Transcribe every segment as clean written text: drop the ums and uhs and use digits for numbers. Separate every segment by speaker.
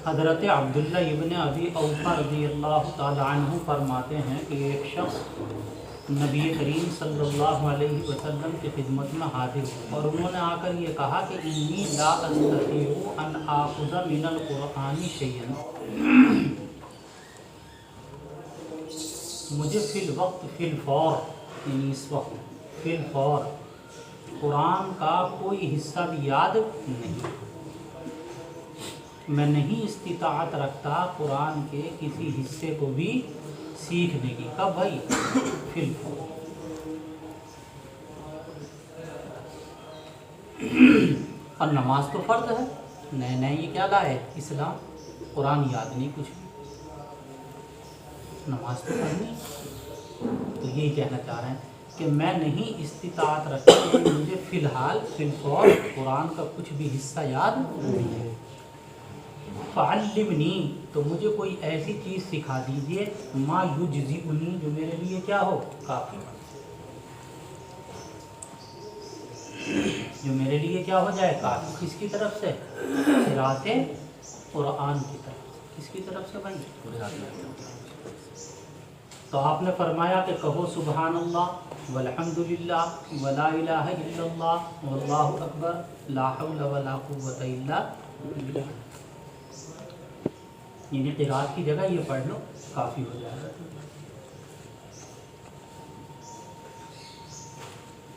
Speaker 1: حضرت عبداللہ ابن ابی اوفا رضی اللہ تعالی عنہ فرماتے ہیں کہ ایک شخص نبی کریم صلی اللہ علیہ وسلم کی خدمت میں حاضر ہو اور انہوں نے آ کر یہ کہا کہ انی لا استطیع ان آخذ من القرآن شیئا، مجھے فی الوقت فی الفور، یعنی اس وقت فی الفور قرآن کا کوئی حصہ بھی یاد نہیں، میں نہیں استطاعت رکھتا قرآن کے کسی حصے کو بھی سیکھنے کی۔ کب بھائی؟ فی الفور۔ اور نماز تو فرض ہے، نئے یہ کیا لائے اسلام، قرآن یاد نہیں کچھ بھی، نماز تو پڑھنی۔ تو یہی کہنا چاہ رہے ہیں کہ میں نہیں استطاعت رکھتا کہ مجھے فی الحال فی الفور قرآن کا کچھ بھی حصہ یاد نہیں ہے۔ فعلمنی، تو مجھے کوئی ایسی چیز سکھا دیجئے، ما یجزئنی، جو میرے لیے کیا ہو، کافی ہو، جو میرے لیے کیا ہو جائے، کافی۔ کس کی طرف سے؟ قرأت قرآن کی طرف۔ کس کی طرف سے بھائی؟ تو آپ نے فرمایا کہ کہو سبحان اللہ والحمد للہ ولا الہ الا اللہ واللہ اکبر لا حول ولا قوۃ الا باللہ، یعنی قرأت کی جگہ یہ پڑھ لو، کافی ہو جائے گا۔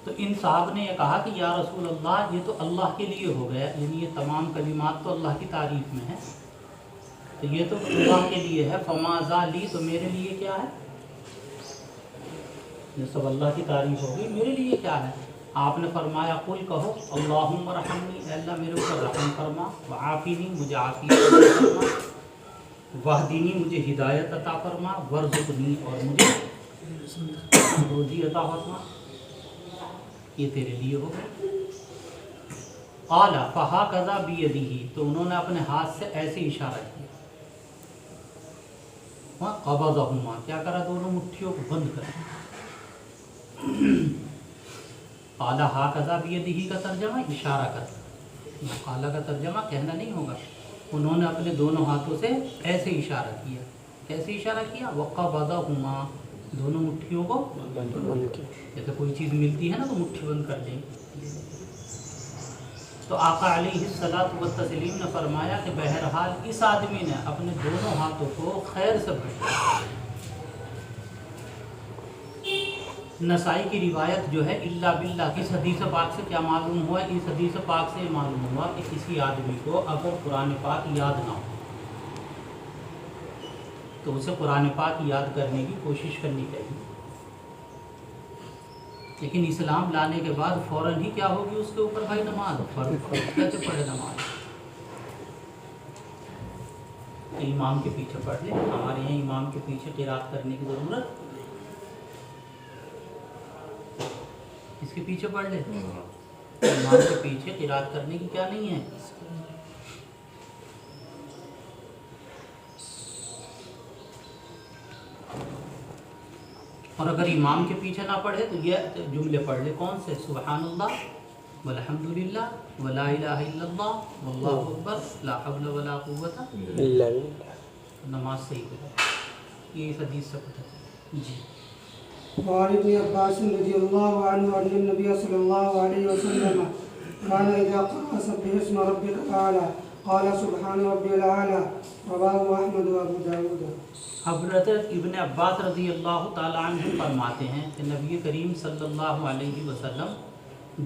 Speaker 1: تو ان صاحب نے یہ کہا کہ یا رسول اللہ، یہ تو اللہ کے لیے ہو گیا، یعنی یہ تمام کلمات تو اللہ کی تعریف میں ہے، تو یہ تو اللہ کے لیے ہے، فما ذالی، تو میرے لیے کیا ہے؟ یہ سب اللہ کی تعریف ہوگی، میرے لیے کیا ہے؟ آپ نے فرمایا قل، کہو اللہم ارحمنی، اے اللہ میرے اوپر رحم فرما، وعافینی، مجھے عافیت عطا فرما، واہدینی، مجھے ہدایت عطا فرما، ورزقنی، اور مجھے روزی عطا فرما، یہ تیرے لیے ہوگا۔ قال فہکذا بیدہ، تو انہوں نے اپنے ہاتھ سے ایسے اشارہ کیا، قبضہما، کیا کرا، دونوں مٹھیوں کو بند کر۔ قال ہکذا بیدہ کا ترجمہ اشارہ کرنا، قال کا ترجمہ کہنا نہیں ہوگا۔ انہوں نے اپنے دونوں ہاتھوں سے ایسے اشارہ کیا، کیسے اشارہ کیا، وقبضہما، دونوں مٹھیوں کو جیسے کوئی چیز ملتی ہے نا تو مٹھی بند کر دیں۔ تو آقا علیہ الصلوۃ والتسلیم نے فرمایا کہ بہرحال اس آدمی نے اپنے دونوں ہاتھوں کو خیر سے بھرا۔ نسائی کی روایت جو ہے الا باللہ، اس حدیث پاک سے کیا معلوم ہوا؟ اس حدیث پاک سے معلوم ہوا کہ کسی آدمی کو اگر قرآن پاک یاد نہ ہو تو اسے قرآن پاک یاد کرنے کی کوشش کرنی چاہیے، لیکن اسلام لانے کے بعد فوراً ہی کیا ہوگی اس کے اوپر بھائی؟ نماز فرض، کیسے پڑھے نماز؟ امام کے پیچھے پڑھ لے، ہمارے یہاں امام کے پیچھے قرات کرنے کی ضرورت، اس کے پیچھے پڑھ لے، امام کے پیچھے قرات کرنے کی کیا نہیں ہے۔ اور اگر امام کے پیچھے نہ پڑھے تو یہ جملے پڑھ لے، کون سے؟ سبحان اللہ والحمد للہ ولا الہ الا اللہ واللہ اکبر لا حول ولا قوۃ الا باللہ، نماز صحیح ہو جائے۔ یہ اس حدیث سے پتہ چلا۔ جی
Speaker 2: وعن ابن عباس رضی اللہ عنہ ان النبی صلی اللہ علیہ وسلم كان اذا قرأ سبح اسم ربك الاعلى قال سبحان ربي الاعلى، رواه احمد و ابو داود۔
Speaker 1: حضرت ابن عباس رضی اللہ تعالی عنہ فرماتے ہیں کہ نبی کریم صلی اللہ علیہ وسلم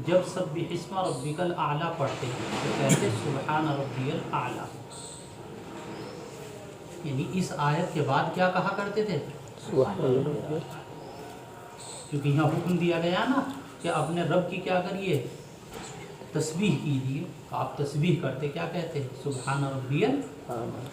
Speaker 1: جب سبح اسم ربک الاعلی پڑھتے ہیں تو کہتے سبحان ربی الاعلی، یعنی اس آیت کے بعد کیا کہا کرتے تھے؟ سبحان ربی، کیونکہ یہاں حکم دیا گیا نا کہ اپنے رب کی کیا کریے؟ تسبیح کیجیے۔ آپ تسبیح کرتے کیا کہتے ہیں؟ سبحان ربی الاعلی۔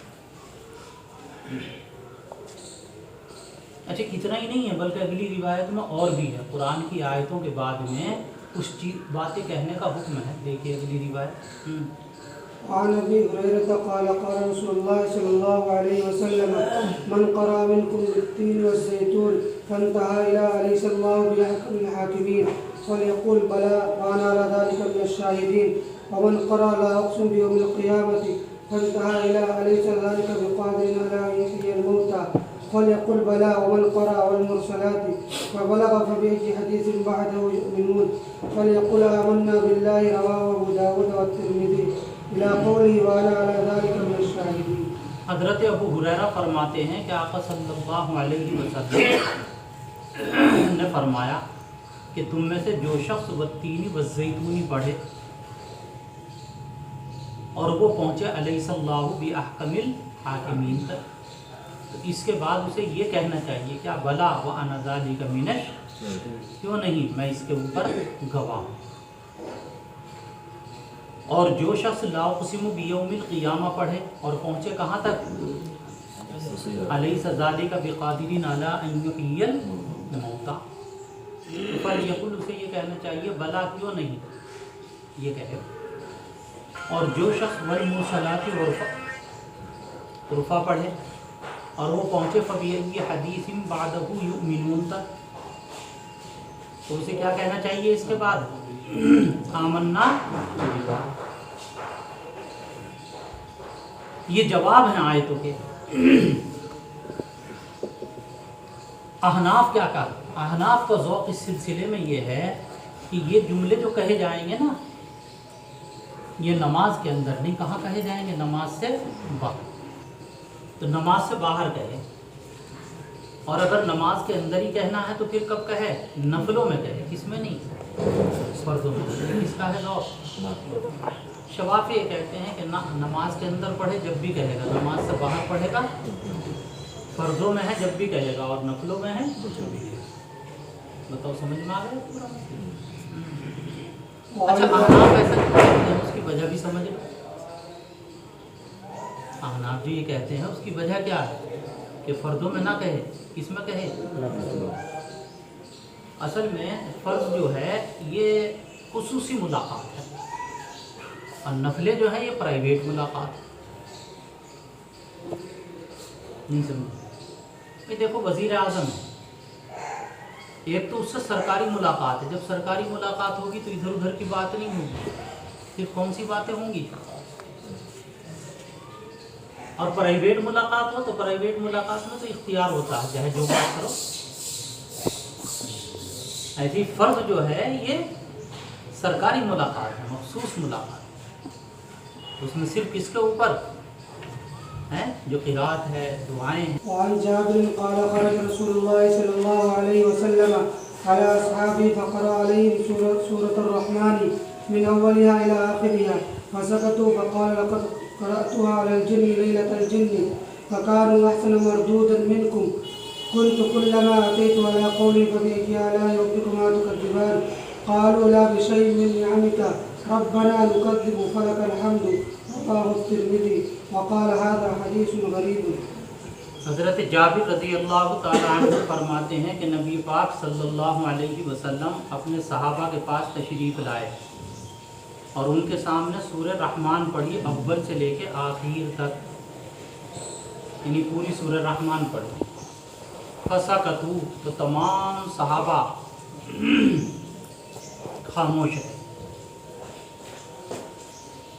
Speaker 1: اچھا اتنا ہی نہیں ہے بلکہ اگلی روایت میں اور بھی ہے، قرآن کی آیتوں کے بعد میں کچھ باتیں کہنے کا حکم ہے۔ دیکھیے اگلی روایت،
Speaker 2: وعن ابي هريره قال قال رسول الله صلى الله عليه وسلم من قرأ منكم بالتين والزيتون فانتهى الى اليس الله بأحكم الحاكمين فليقول بلى وانا على ذلك من الشاهدين، ومن قرأ لا اقسم بيوم القيامه فانتهى إلى أليس ذلك بقادر على أن يحيي الموتى فليقل بلى ومن قرأ والمرسلات فبلغ فبأي حديث بعده يؤمنون فليقل آمنا بالله رواه أبو داود والترمذي إلى قوله وأنا على ذلك من الشاهدين.
Speaker 1: حضرت ابو ہریرہ فرماتے ہیں کہ آقا صلی اللہ علیہ وسلم نے فرمایا کہ تم میں سے جو شخص والتین والزیتون پڑھے اور وہ پہنچے علیہ اللہ باحکم الحاکمین تک، تو اس کے بعد اسے یہ کہنا چاہیے کیا بلا وانا ذالک من الشاہدین، کیوں نہیں میں اس کے اوپر گواہ ہوں. اور جو شخص لا اقسم بیوم القیامہ پڑھے اور پہنچے کہاں تک الیس ذالک بقادر علی ان یحیی الموتى، فلیقل اسے یہ کہنا چاہیے بلا کیوں نہیں یہ کہے. اور جو شخص والمرسلات عرفا پڑھے اور وہ پہنچے فبأی حدیث بعدہ یؤمنون تک، تو اسے کیا کہنا چاہیے اس کے بعد آمنا باللہ. یہ جواب ہیں آیتوں کے. احناف کیا کہا؟ احناف کا ذوق اس سلسلے میں یہ ہے کہ یہ جملے جو کہے جائیں گے نا یہ نماز کے اندر نہیں، کہاں کہے جائیں گے؟ نماز سے باہر. تو نماز سے باہر کہے، اور اگر نماز کے اندر ہی کہنا ہے تو پھر کب کہے؟ نفلوں میں کہے، کس میں نہیں؟ فرضوں میں. کس کا ہے ذوق؟ شوافی یہ کہتے ہیں کہ نماز کے اندر پڑھے جب بھی کہے گا، نماز سے باہر پڑھے گا فرضوں میں ہے جب بھی کہے گا، اور نفلوں میں ہے. بتاؤ سمجھ میں آ گیا؟ اچھا احناف ایسا کہتے ہیں اس کی وجہ بھی سمجھ لو. احناف جو یہ کہتے ہیں اس کی وجہ کیا ہے کہ فرضوں میں نہ کہے، کس میں کہے؟ اصل میں فرض جو ہے یہ خصوصی ملاقات ہے، اور نفلیں جو ہیں یہ پرائیویٹ ملاقات ہے. نہیں سمجھ؟ یہ دیکھو وزیر اعظم ہے، ایک تو اس سے سرکاری ملاقات ہے، جب سرکاری ملاقات ہوگی تو ادھر ادھر کی بات نہیں ہوگی، صرف کون سی باتیں ہوں گی. اور پرائیویٹ ملاقات ہو تو پرائیویٹ ملاقات میں تو اختیار ہوتا ہے چاہے جو بات کرو. ایسی فرض جو ہے یہ سرکاری ملاقات ہے، مخصوص ملاقات، اس میں صرف کس کے اوپر ہے؟ جو قرات ہے، دعائیں ہیں.
Speaker 2: وعن جابر قال خرج رسول الله صلى الله عليه وسلم على أصحابه فقرأ عليهم سورة الرحمن من أولها إلى آخرها فسكتوا فقال لقد قرأتها على الجن ليلة الجن فكانوا أحسن مردودا منكم كنت كلما أتيت على قولي فبأي آلاء ربكما تكذبان قالوا لا بشيء من نعمك ربنا نكذب فلك الحمد رواه الترمذي وقال هذا حديث غريب.
Speaker 1: حضرت جابر رضی اللہ تعالیٰ عنہ فرماتے ہیں کہ نبی پاک صلی اللہ علیہ وسلم اپنے صحابہ کے پاس تشریف لائے اور ان کے سامنے سورہ رحمان پڑھی، اول سے لے کے آخر تک، یعنی پوری سورہ رحمان پڑھی. فسکتو، تو تمام صحابہ خاموش ہے.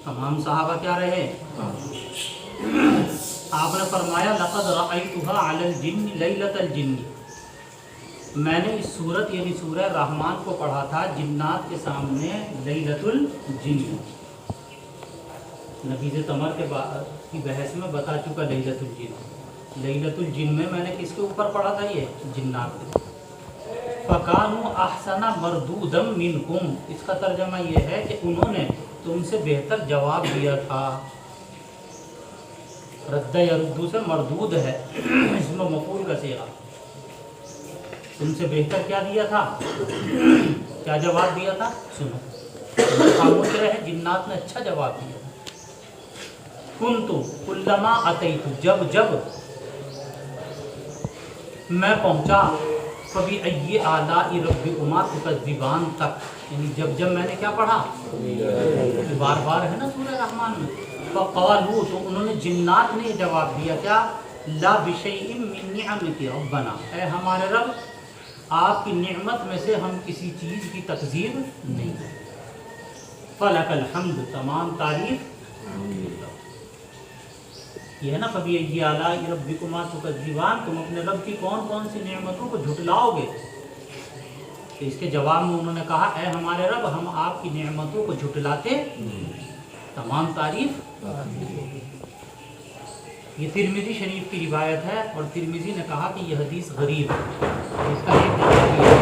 Speaker 1: تمام صحابہ کیا رہے؟ آپ نے فرمایا لقد رأیتها علی الجن لیلۃ الجن، میں نے اس سورت یعنی سورہ رحمان کو پڑھا تھا جنات کے سامنے لیلۃ الجن. نبیذ تمر کی بحث میں بتا چکا لیلۃ الجن. لیلۃ الجن میں نے کس کے اوپر پڑھا تھا؟ یہ جنات کے. فکانوا احسن مردودا منکم، اس کا ترجمہ یہ ہے کہ انہوں نے تم سے بہتر جواب دیا تھا. رد یردو سے مردود ہے، اس میں مفعول کا صیغہ. تم سے بہتر کیا دیا تھا؟ کیا جواب دیا تھا؟ سنو. خاموش رہے، جنات نے اچھا جواب دیا. کنتو کلما اتیت، جب میں پہنچا، کبھی ای آلاء ربکما تکذبان تک، یعنی جب میں نے کیا پڑھا؟ بار بار ہے نا سورہ رحمان میں. فقالوا، تو انہوں نے جنات نے جواب دیا کیا؟ لا بشیء من نعمک ربنا، اے ہمارے رب آپ کی نعمت میں سے ہم کسی چیز کی تکذیب نہیں کرتے. فلک الحمد، تمام تعریف یہ ہے نا فبأي آلاء ربكما تكذبان، تم اپنے رب کی کون کون سی نعمتوں کو جھٹلاؤ گے؟ تو اس کے جواب میں انہوں نے کہا اے ہمارے رب ہم آپ کی نعمتوں کو جھٹلاتے تمام تعریف۔ یہ ترمذی شریف کی روایت ہے اور ترمذی نے کہا کہ یہ حدیث غریب ہے، اس کا ایک جواب یہ ہے۔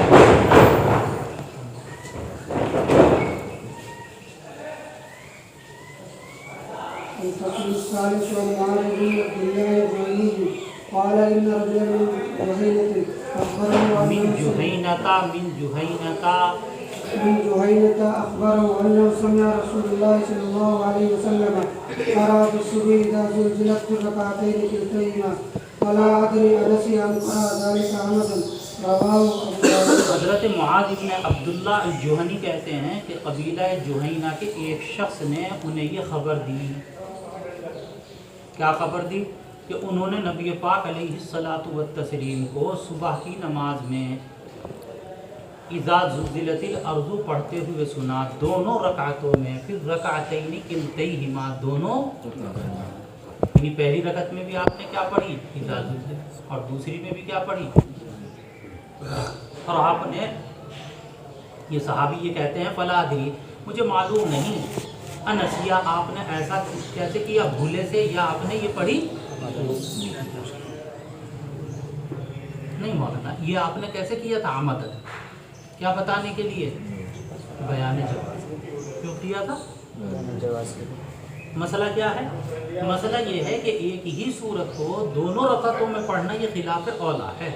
Speaker 2: الفصل الثالث والمعارض بن عبد الله الجهني قال إن رجلا من جهينة أخبره أنه سمع رسول الله صلى الله عليه وسلم قرأ في الصبح إذا زلزلت في الركعتين كلتيهما فلا أدري أنسي أم قرأ ذلك عمدا رواه أبو داود۔
Speaker 1: حضرت معاذ بن عبداللہ الجہنی کہتے ہیں کہ قبیلہ جہینہ کے ایک شخص نے انہیں یہ خبر دی، کیا خبر دی؟ کہ انہوں نے نبی پاک علیہ الصلاۃ والتسلیم کو صبح کی نماز میں اذا زلزلت الارض پڑھتے ہوئے سنا، دونوں رکعتوں میں، پھر رکعتین کلتیہما، دونوں یعنی پہلی رکعت میں بھی آپ نے کیا پڑھی اذا زلزلت اور دوسری میں بھی کیا پڑھی، اور آپ نے یہ صحابی یہ کہتے ہیں فلا ادری مجھے معلوم نہیں، انسیا آپ نے ایسا کیسے کیا، بھولے سے یا آپ نے یہ پڑھی نہیں مولانا، یہ آپ نے کیسے کیا تھا عمدن، کیا بتانے کے لیے، بیان جواز، کیوں کیا تھا مسئلہ کیا ہے؟ مسئلہ یہ ہے کہ ایک ہی سورت کو دونوں رکعتوں میں پڑھنا یہ خلاف اولا ہے،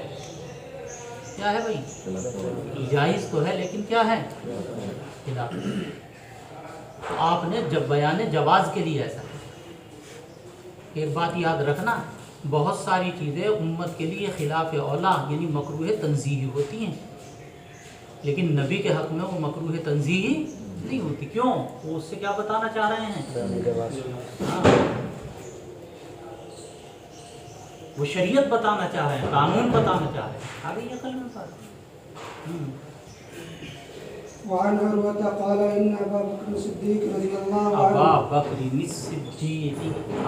Speaker 1: کیا ہے بھائی، جائز تو ہے لیکن کیا ہے خلاف۔ تو آپ نے جب بیان جواز کے لیے ایسا، ایک بات یاد رکھنا، بہت ساری چیزیں امت کے لیے خلاف اولا یعنی مکروہ تنزیہی ہوتی ہیں، لیکن نبی کے حق میں وہ مکروہ تنزیہی نہیں ہوتی، کیوں؟ وہ اس سے کیا بتانا چاہ رہے ہیں، وہ شریعت بتانا چاہ رہے ہیں، قانون بتانا چاہ رہے ہیں، آگے یہ کلمہ پڑھ۔
Speaker 2: وعن عروة قال إن أبا بكر الصديق رضي الله عنه
Speaker 1: أبا بكر الصديق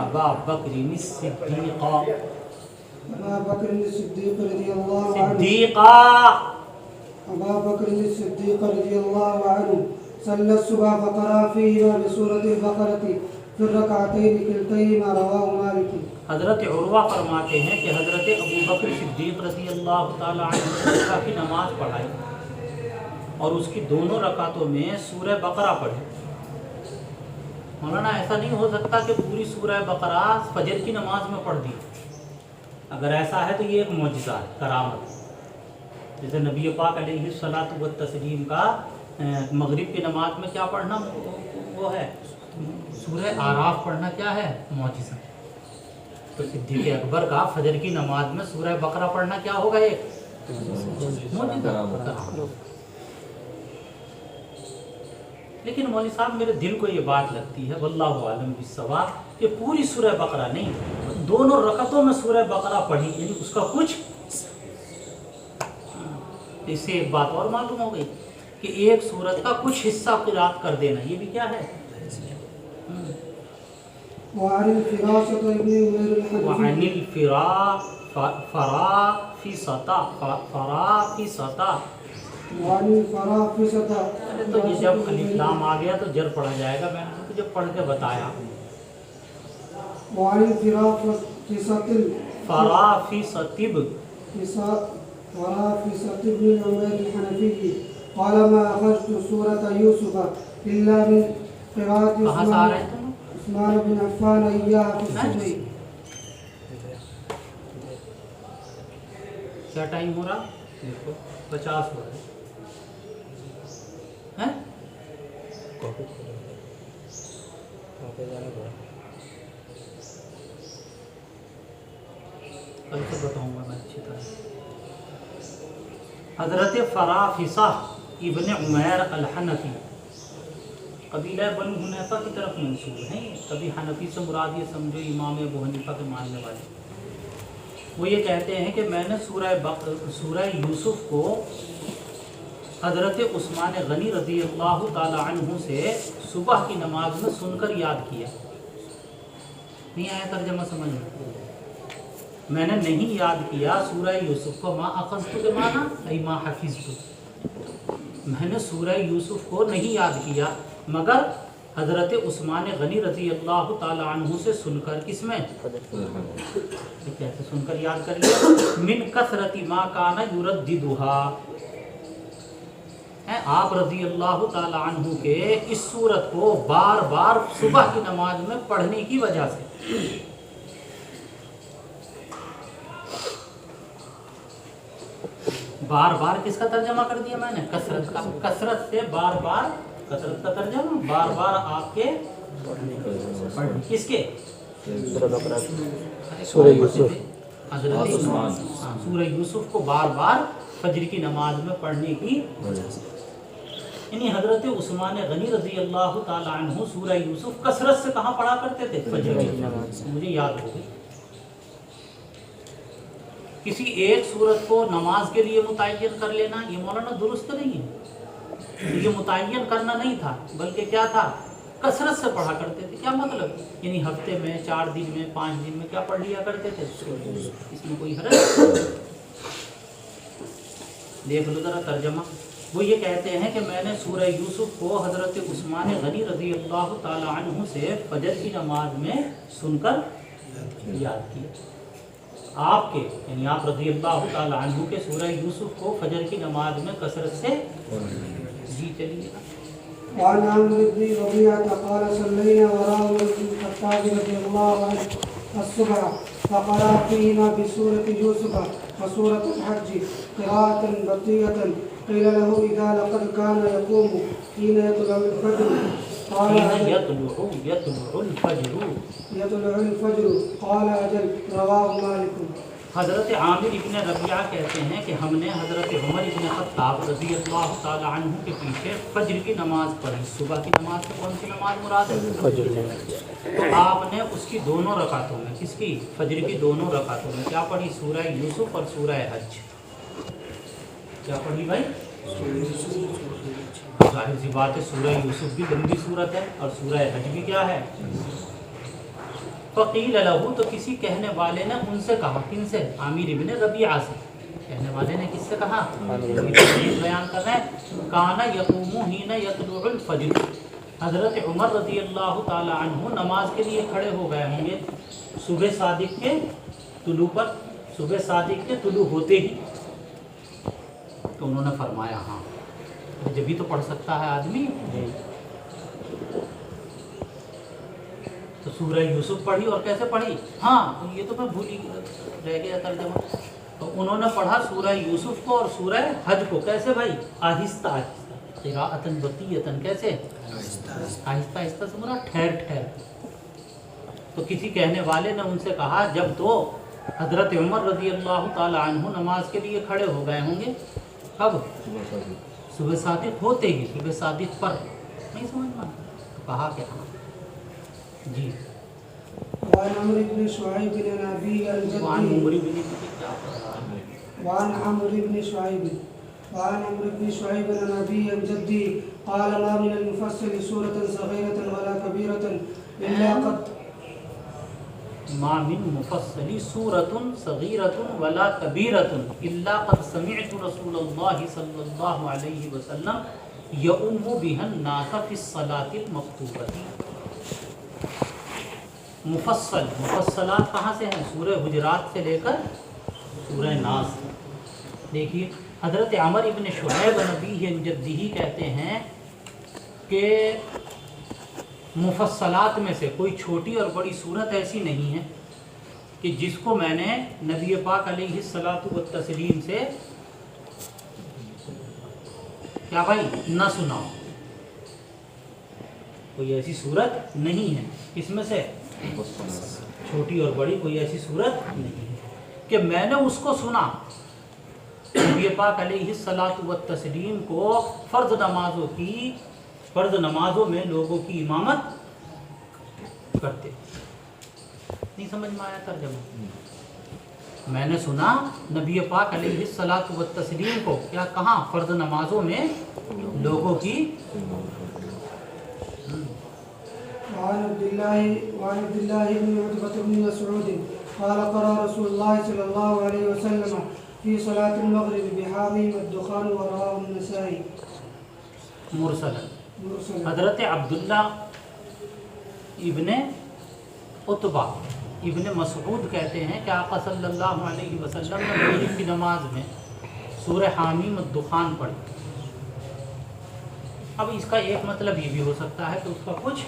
Speaker 1: أبا بكر الصديق
Speaker 2: أبا بكر الصديق رضي الله عنه
Speaker 1: صديقا
Speaker 2: أبا بكر الصديق رضي الله عنه صلى الصبح فقرأ فيهما بسورة البقرة في الركعتين كلتيهما رواه مالك۔
Speaker 1: حضرت عروہ فرماتے ہیں کہ حضرت ابو بکر صدیق رضی اللہ تعالی عنہ نے صبح کی نماز پڑھائی اور اس کی دونوں رکعتوں میں سورہ بقرہ پڑھی۔ مولانا ایسا نہیں ہو سکتا کہ پوری سورہ بقرہ فجر کی نماز میں پڑھ دی، اگر ایسا ہے تو یہ ایک معجزہ ہے، کرامت، جیسے نبی پاک علیہ الصلاۃ والتسلیم کا مغرب کی نماز میں کیا پڑھنا وہ ہے سورہ آراف پڑھنا کیا ہے معجزہ، تو صدیق اکبر کا فجر کی نماز میں سورہ بقرہ پڑھنا کیا ہوگا ایک معجزہ۔ لیکن مولوی صاحب میرے دل کو یہ بات لگتی ہے واللہ عالم بالصواب کہ پوری سورہ بقرہ نہیں، دونوں رکعتوں میں سورہ بقرہ پڑھی، یعنی اس کا کچھ، اس سے ایک بات اور معلوم ہو گئی کہ ایک سورت کا کچھ حصہ قرات کر دینا یہ بھی کیا ہے۔
Speaker 2: وعن الفراسة ابن عمير الحنفي
Speaker 1: وعن فرافصة
Speaker 2: وعن الفرافصة
Speaker 1: تو یہ جب الف لام آ گیا تو جر پڑھا جائے گا، میں نے تجھے پڑھ کے بتایا۔
Speaker 2: وعن الفرافصة ابن عمير الحنفي قال ما أخذت سورة يوسف إلا من قراءة
Speaker 1: کہاں سے آ رہے ہیں تم؟
Speaker 2: عثمان بن عفان إياها في الصبح۔
Speaker 1: کیا ٹائم ہو رہا؟ دیکھو 50 ہو رہا ہے، کل سے بتاؤں گا میں اچھی طرح۔ حضرت فرافصہ ابن عمیر الحنفی قبیلہ بنو حنیفہ کی طرف منسوب ہیں، کبھی حنفی سے مراد یہ سمجھو امام ابو حنیفہ کے ماننے والے، وہ یہ کہتے ہیں کہ میں نے سورہ یوسف کو حضرت عثمان غنی رضی اللہ تعالی عنہ سے صبح کی نماز میں سن کر یاد کیا، نہیں آیا ترجمہ سمجھ میں؟ میں نے نہیں یاد کیا سورہ یوسف کو، ما اخذت بمانا ای ما حفظت، میں نے سورہ یوسف کو نہیں یاد کیا مگر حضرت عثمان غنی رضی اللہ تعالی عنہ سے سن کر، کس میں؟ کیسے سن کر یاد کر لیا؟ من کثرت ما کان یرددها، آپ رضی اللہ تعالی عنہ کے اس سورت کو بار بار صبح کی نماز میں پڑھنے کی وجہ سے۔ بار بار کس کا ترجمہ کر دیا میں نے؟ کثرت کا، کثرت سے بار بار، کثرت کا ترجمہ بار بار آپ کے کس کے؟
Speaker 3: سورہ یوسف،
Speaker 1: حضرت سورہ یوسف کو بار بار فجر کی نماز میں پڑھنے کی وجہ سے، یعنی حضرت عثمان غنی رضی اللہ تعالی عنہ سورہ یوسف کثرت سے کہاں پڑھا کرتے تھے؟ فجر کی نماز۔ مجھے یاد ہو گئی۔ کسی ایک سورت کو نماز کے لیے متعین کر لینا یہ مولانا درست نہیں ہے، یہ متعین کرنا نہیں تھا بلکہ کیا تھا؟ کثرت سے پڑھا کرتے تھے۔ کیا مطلب؟ یعنی ہفتے میں 4 دن میں 5 دن میں کیا پڑھ لیا کرتے تھے؟ اس میں کوئی حرج؟ دیکھ لو ذرا ترجمہ، وہ یہ کہتے ہیں کہ میں نے سورہ یوسف کو حضرت عثمان غنی رضی اللہ تعالی عنہ سے فجر کی نماز میں سن کر یاد کیا۔ آپ کے یعنی آپ رضی اللہ تعالی عنہ کے سورہ یوسف کو فجر کی نماز میں کثرت سے جی چلیے گا۔
Speaker 2: وعن عمرو بن ربيعة قال صلينا وراء عمر بن الخطاب رضي الله عنه الصبح فقرأ فينا بسورة يوسف وسورة الحج قراءة بطيئة قيل له إذا لقد كان يقوم حين يطلع الفجر قال يطلع الفجر قال أجل رواه مالك۔
Speaker 1: حضرت عامر ابن ربیعہ کہتے ہیں کہ ہم نے حضرت عمر ابن خطاب رضی اللہ تعالی عنہ کے پیچھے فجر کی نماز پڑھی۔ صبح کی نماز سے کون سی نماز مراد ہے؟
Speaker 3: فجر۔
Speaker 1: تو آپ نے اس کی دونوں رکعتوں میں، کس کی؟ فجر کی دونوں رکعتوں میں کیا پڑھی؟ سورہ یوسف اور سورہ حج۔ کیا پڑھی بھائی؟ ظاہر سی بات ہے سورہ یوسف بھی لمبی صورت ہے اور سورہ حج بھی کیا ہے؟ فقیل لہو، تو کسی کہنے والے نے ان سے کہا، کن سے؟ عامر ابن ربیعہ سے۔ کہنے والے نے کس سے کہا؟ بیان کر رہے ہیں، کانا یقوم حین یطلع الفجر، حضرت عمر رضی اللہ تعالی عنہ نماز کے لیے کھڑے ہو گئے ہوں گے صبح صادق کے طلوع پر، صبح صادق کے طلوع ہوتے ہی۔ تو انہوں نے فرمایا ہاں جبھی تو پڑھ سکتا ہے آدمی۔ تو سورہ یوسف پڑھی اور کیسے پڑھی؟ ہاں یہ تو میں بھول ہی رہ گیا ترجمہ۔ تو انہوں نے پڑھا سورہ یوسف کو اور سورہ حج کو، کیسے بھائی؟ آہستہ آہستہ، قراءۃ بطیۃ، کیسے؟ آہستہ آہستہ سے مراد ٹھہر ٹھہر۔ تو کسی کہنے والے نے ان سے کہا جب تو حضرت عمر رضی اللہ تعالی عنہ نماز کے لیے کھڑے ہو گئے ہوں گے، کب؟ صبح صادق ہوتے ہی، صبح صادق پر۔ نہیں سمجھ میں؟ تو کہا کہ ہاں جی۔
Speaker 2: وعن عمرو بن شعيب عن أبيه عن جده وعن عمرو بن شعيب عن أبيه عن جده قال ما من المفصل سورة صغيرة ولا كبيرة إلا قد
Speaker 1: ما من مفصل سورة صغيرة ولا كبيرة إلا قد سمعت رسول الله صلى الله عليه وسلم يؤم بها الناس في الصلاة المكتوبة۔ مفصل، مفصلات کہاں سے ہیں؟ سورہ حجرات سے لے کر سورہ ناس۔ دیکھیے حضرت عمر ابن شعیب نبی جدی کہتے ہیں کہ مفصلات میں سے کوئی چھوٹی اور بڑی صورت ایسی نہیں ہے کہ جس کو میں نے نبی پاک علیہ الصلاۃ والتسلیم سے کیا بھائی نہ سنا۔ کوئی ایسی صورت نہیں ہے، اس میں سے چھوٹی اور بڑی کوئی ایسی صورت نہیں ہے کہ میں نے اس کو سنا۔ نبی پاک علیہ الصلاۃ والتسلیم کو فرض نمازوں میں لوگوں کی امامت کرتے۔ نہیں سمجھ میں آیا ترجمہ؟ میں نے سنا نبی پاک علیہ الصلاۃ والتسلیم کو کیا کہاں؟ فرض نمازوں میں لوگوں کی۔
Speaker 2: وعن عبد الله بن عتبة بن مسعود قال قرأ رسول الله صلى الله عليه وسلم في صلاة المغرب بحاميم الدخان ورواه النسائي
Speaker 1: مرسل. حضرت عبداللہ ابن عتبہ ابن مسعود کہتے ہیں کہ آقا صلی اللہ علیہ وسلم نے مغرب کی نماز میں سورہ حامیم الدخان پڑھی. اب اس کا ایک مطلب یہ بھی ہو سکتا ہے کہ اس کا کچھ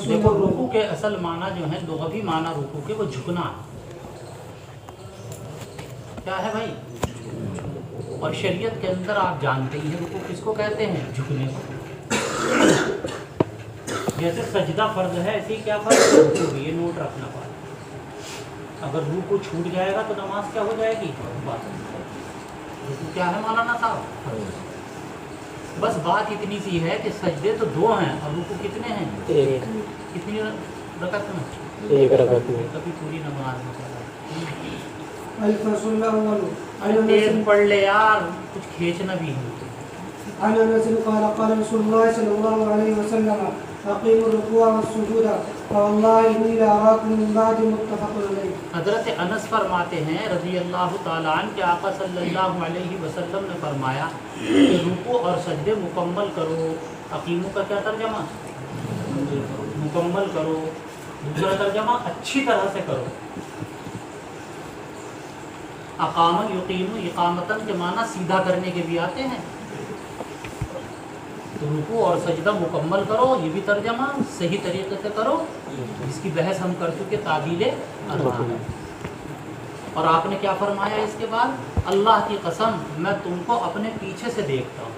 Speaker 1: دیکھو رکوع کے اصل معنی جو ہے لغوی معنی رکوع کے وہ جھکنا ہے. کیا ہے بھائی؟ اور شریعت کے اندر آپ جانتے ہیں رکوع کس کو کہتے ہیں؟ جھکنے کو. جیسے سجدہ فرض ہے ایسے ہی کیا فرض ہے؟ رکوع بھی. یہ نوٹ رکھنا پڑا. اگر رکوع چھوٹ جائے گا تو نماز کیا ہو جائے گی؟ رکوع کیا ہے مولانا صاحب؟ بس بات اتنی سی ہے کہ سجدے تو دو ہیں اور رکوع کتنے ہیں؟ ایک. کتنی رکعت میں؟ ایک رکعت میں. کبھی پوری نماز میں تیز پڑھ لے یار، کچھ کھینچنا بھی ہے.
Speaker 2: عن انس قال قال رسول الله صلى الله عليه وسلم اقيموا الركوع والسجود فوالله اني لاراكم من بعد متفق عليه.
Speaker 1: حضرت انس فرماتے ہیں رضی اللہ تعالی عنہ کہ آقا صلی اللہ علیہ وسلم نے فرمایا کہ رکوع اور سجدے مکمل کرو. اقیمو کا کیا ترجمہ؟ مکمل کرو. دوسرا ترجمہ اچھی طرح سے کرو. اقام یقیم اقامتن کے معنی سیدھا کرنے کے بھی آتے ہیں. تو رکوع اور سجدہ مکمل کرو، یہ بھی ترجمہ صحیح طریقے سے کرو، جس کی بحث ہم کر چکے تعدیل ارکان ہے. اور آپ نے کیا فرمایا اس کے بعد؟ اللہ کی قسم میں تم کو اپنے پیچھے سے دیکھتا ہوں.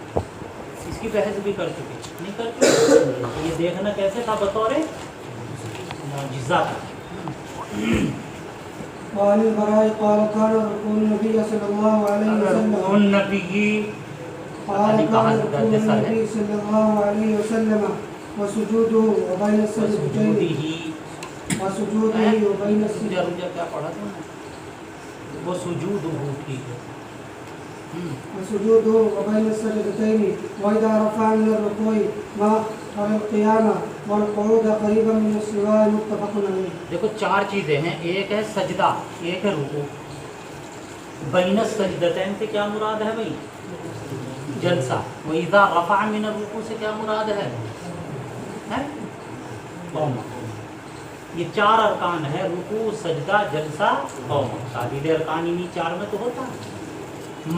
Speaker 1: اس کی بحث بھی کر چکے نہیں کر چکے. یہ دیکھنا کیسے تھا؟ بطور معجزہ تھا.
Speaker 2: وعن البراء قال كان ركوع النبي صلى الله عليه وسلم قال كان ركوع النبي صلى الله عليه وسلم وسجوده وبين السجدتين وسجوده وبين السجدتين
Speaker 1: کیا پڑھا تھا وہ سجود ٹھیک ہے.
Speaker 2: وسجوده وبين السجدتين وإذا رفع من الركوع ما قال القيامة والقعود قريبا من السواء متفق عليه.
Speaker 1: دیکھو چار چیزیں ہیں. ایک ہے سجدہ، ایک ہے رکوع. بین السجدتین سے کیا مراد ہے بھائی؟ جلسہ. وَإِذَا رَفَعَ مِنَ الرُّكُوعِ سے کیا مراد ہے؟ قوم. یہ چار ارکان ہے، رکوع، سجدہ، جلسہ، قوم. تعدیل ارکان انہی چار میں تو ہوتا ہے.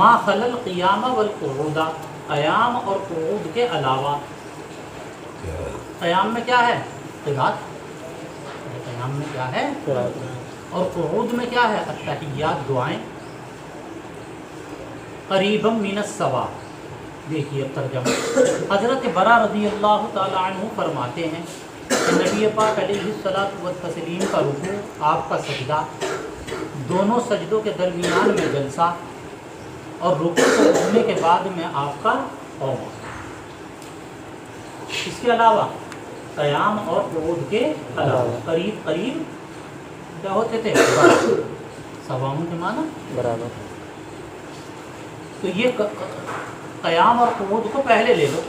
Speaker 1: ما خلل قیام والقعود، قیام اور قعود کے علاوہ. قیام میں کیا ہے؟ قرات. قیام میں کیا ہے؟ اور قعود میں کیا ہے؟ التحیات، دعائیں. قریبا من السوا. دیکھیے ترجمہ. حضرت برا رضی اللہ تعالی عنہ فرماتے ہیں کہ نبی پاک علیہ الصلوۃ والتسلیم کا رکوع، آپ کا سجدہ، دونوں سجدوں کے درمیان میں جلسہ، اور رکوع کو اٹھنے کے بعد میں آپ کا قوم. اس کے علاوہ قیام اور قعود کے علاوہ قریب قریب کیا ہوتے تھے؟ سواؤں کے معنی برابر. تو یہ قیام اور قعود کو پہلے لے لو.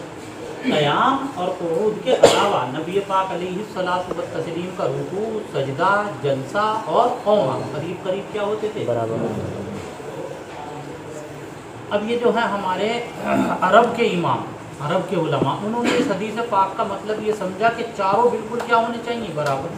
Speaker 1: قیام اور قعود کے علاوہ نبی پاک علیہ الصلوۃ والتسلیم کا رکوع، سجدہ، جلسہ اور قوم قریب قریب کیا ہوتے تھے؟ برابر. اب یہ جو ہے ہمارے عرب کے امام، عرب کے علماء، انہوں نے اس حدیث پاک کا مطلب یہ سمجھا کہ چاروں بالکل کیا ہونے چاہیے؟ برابر.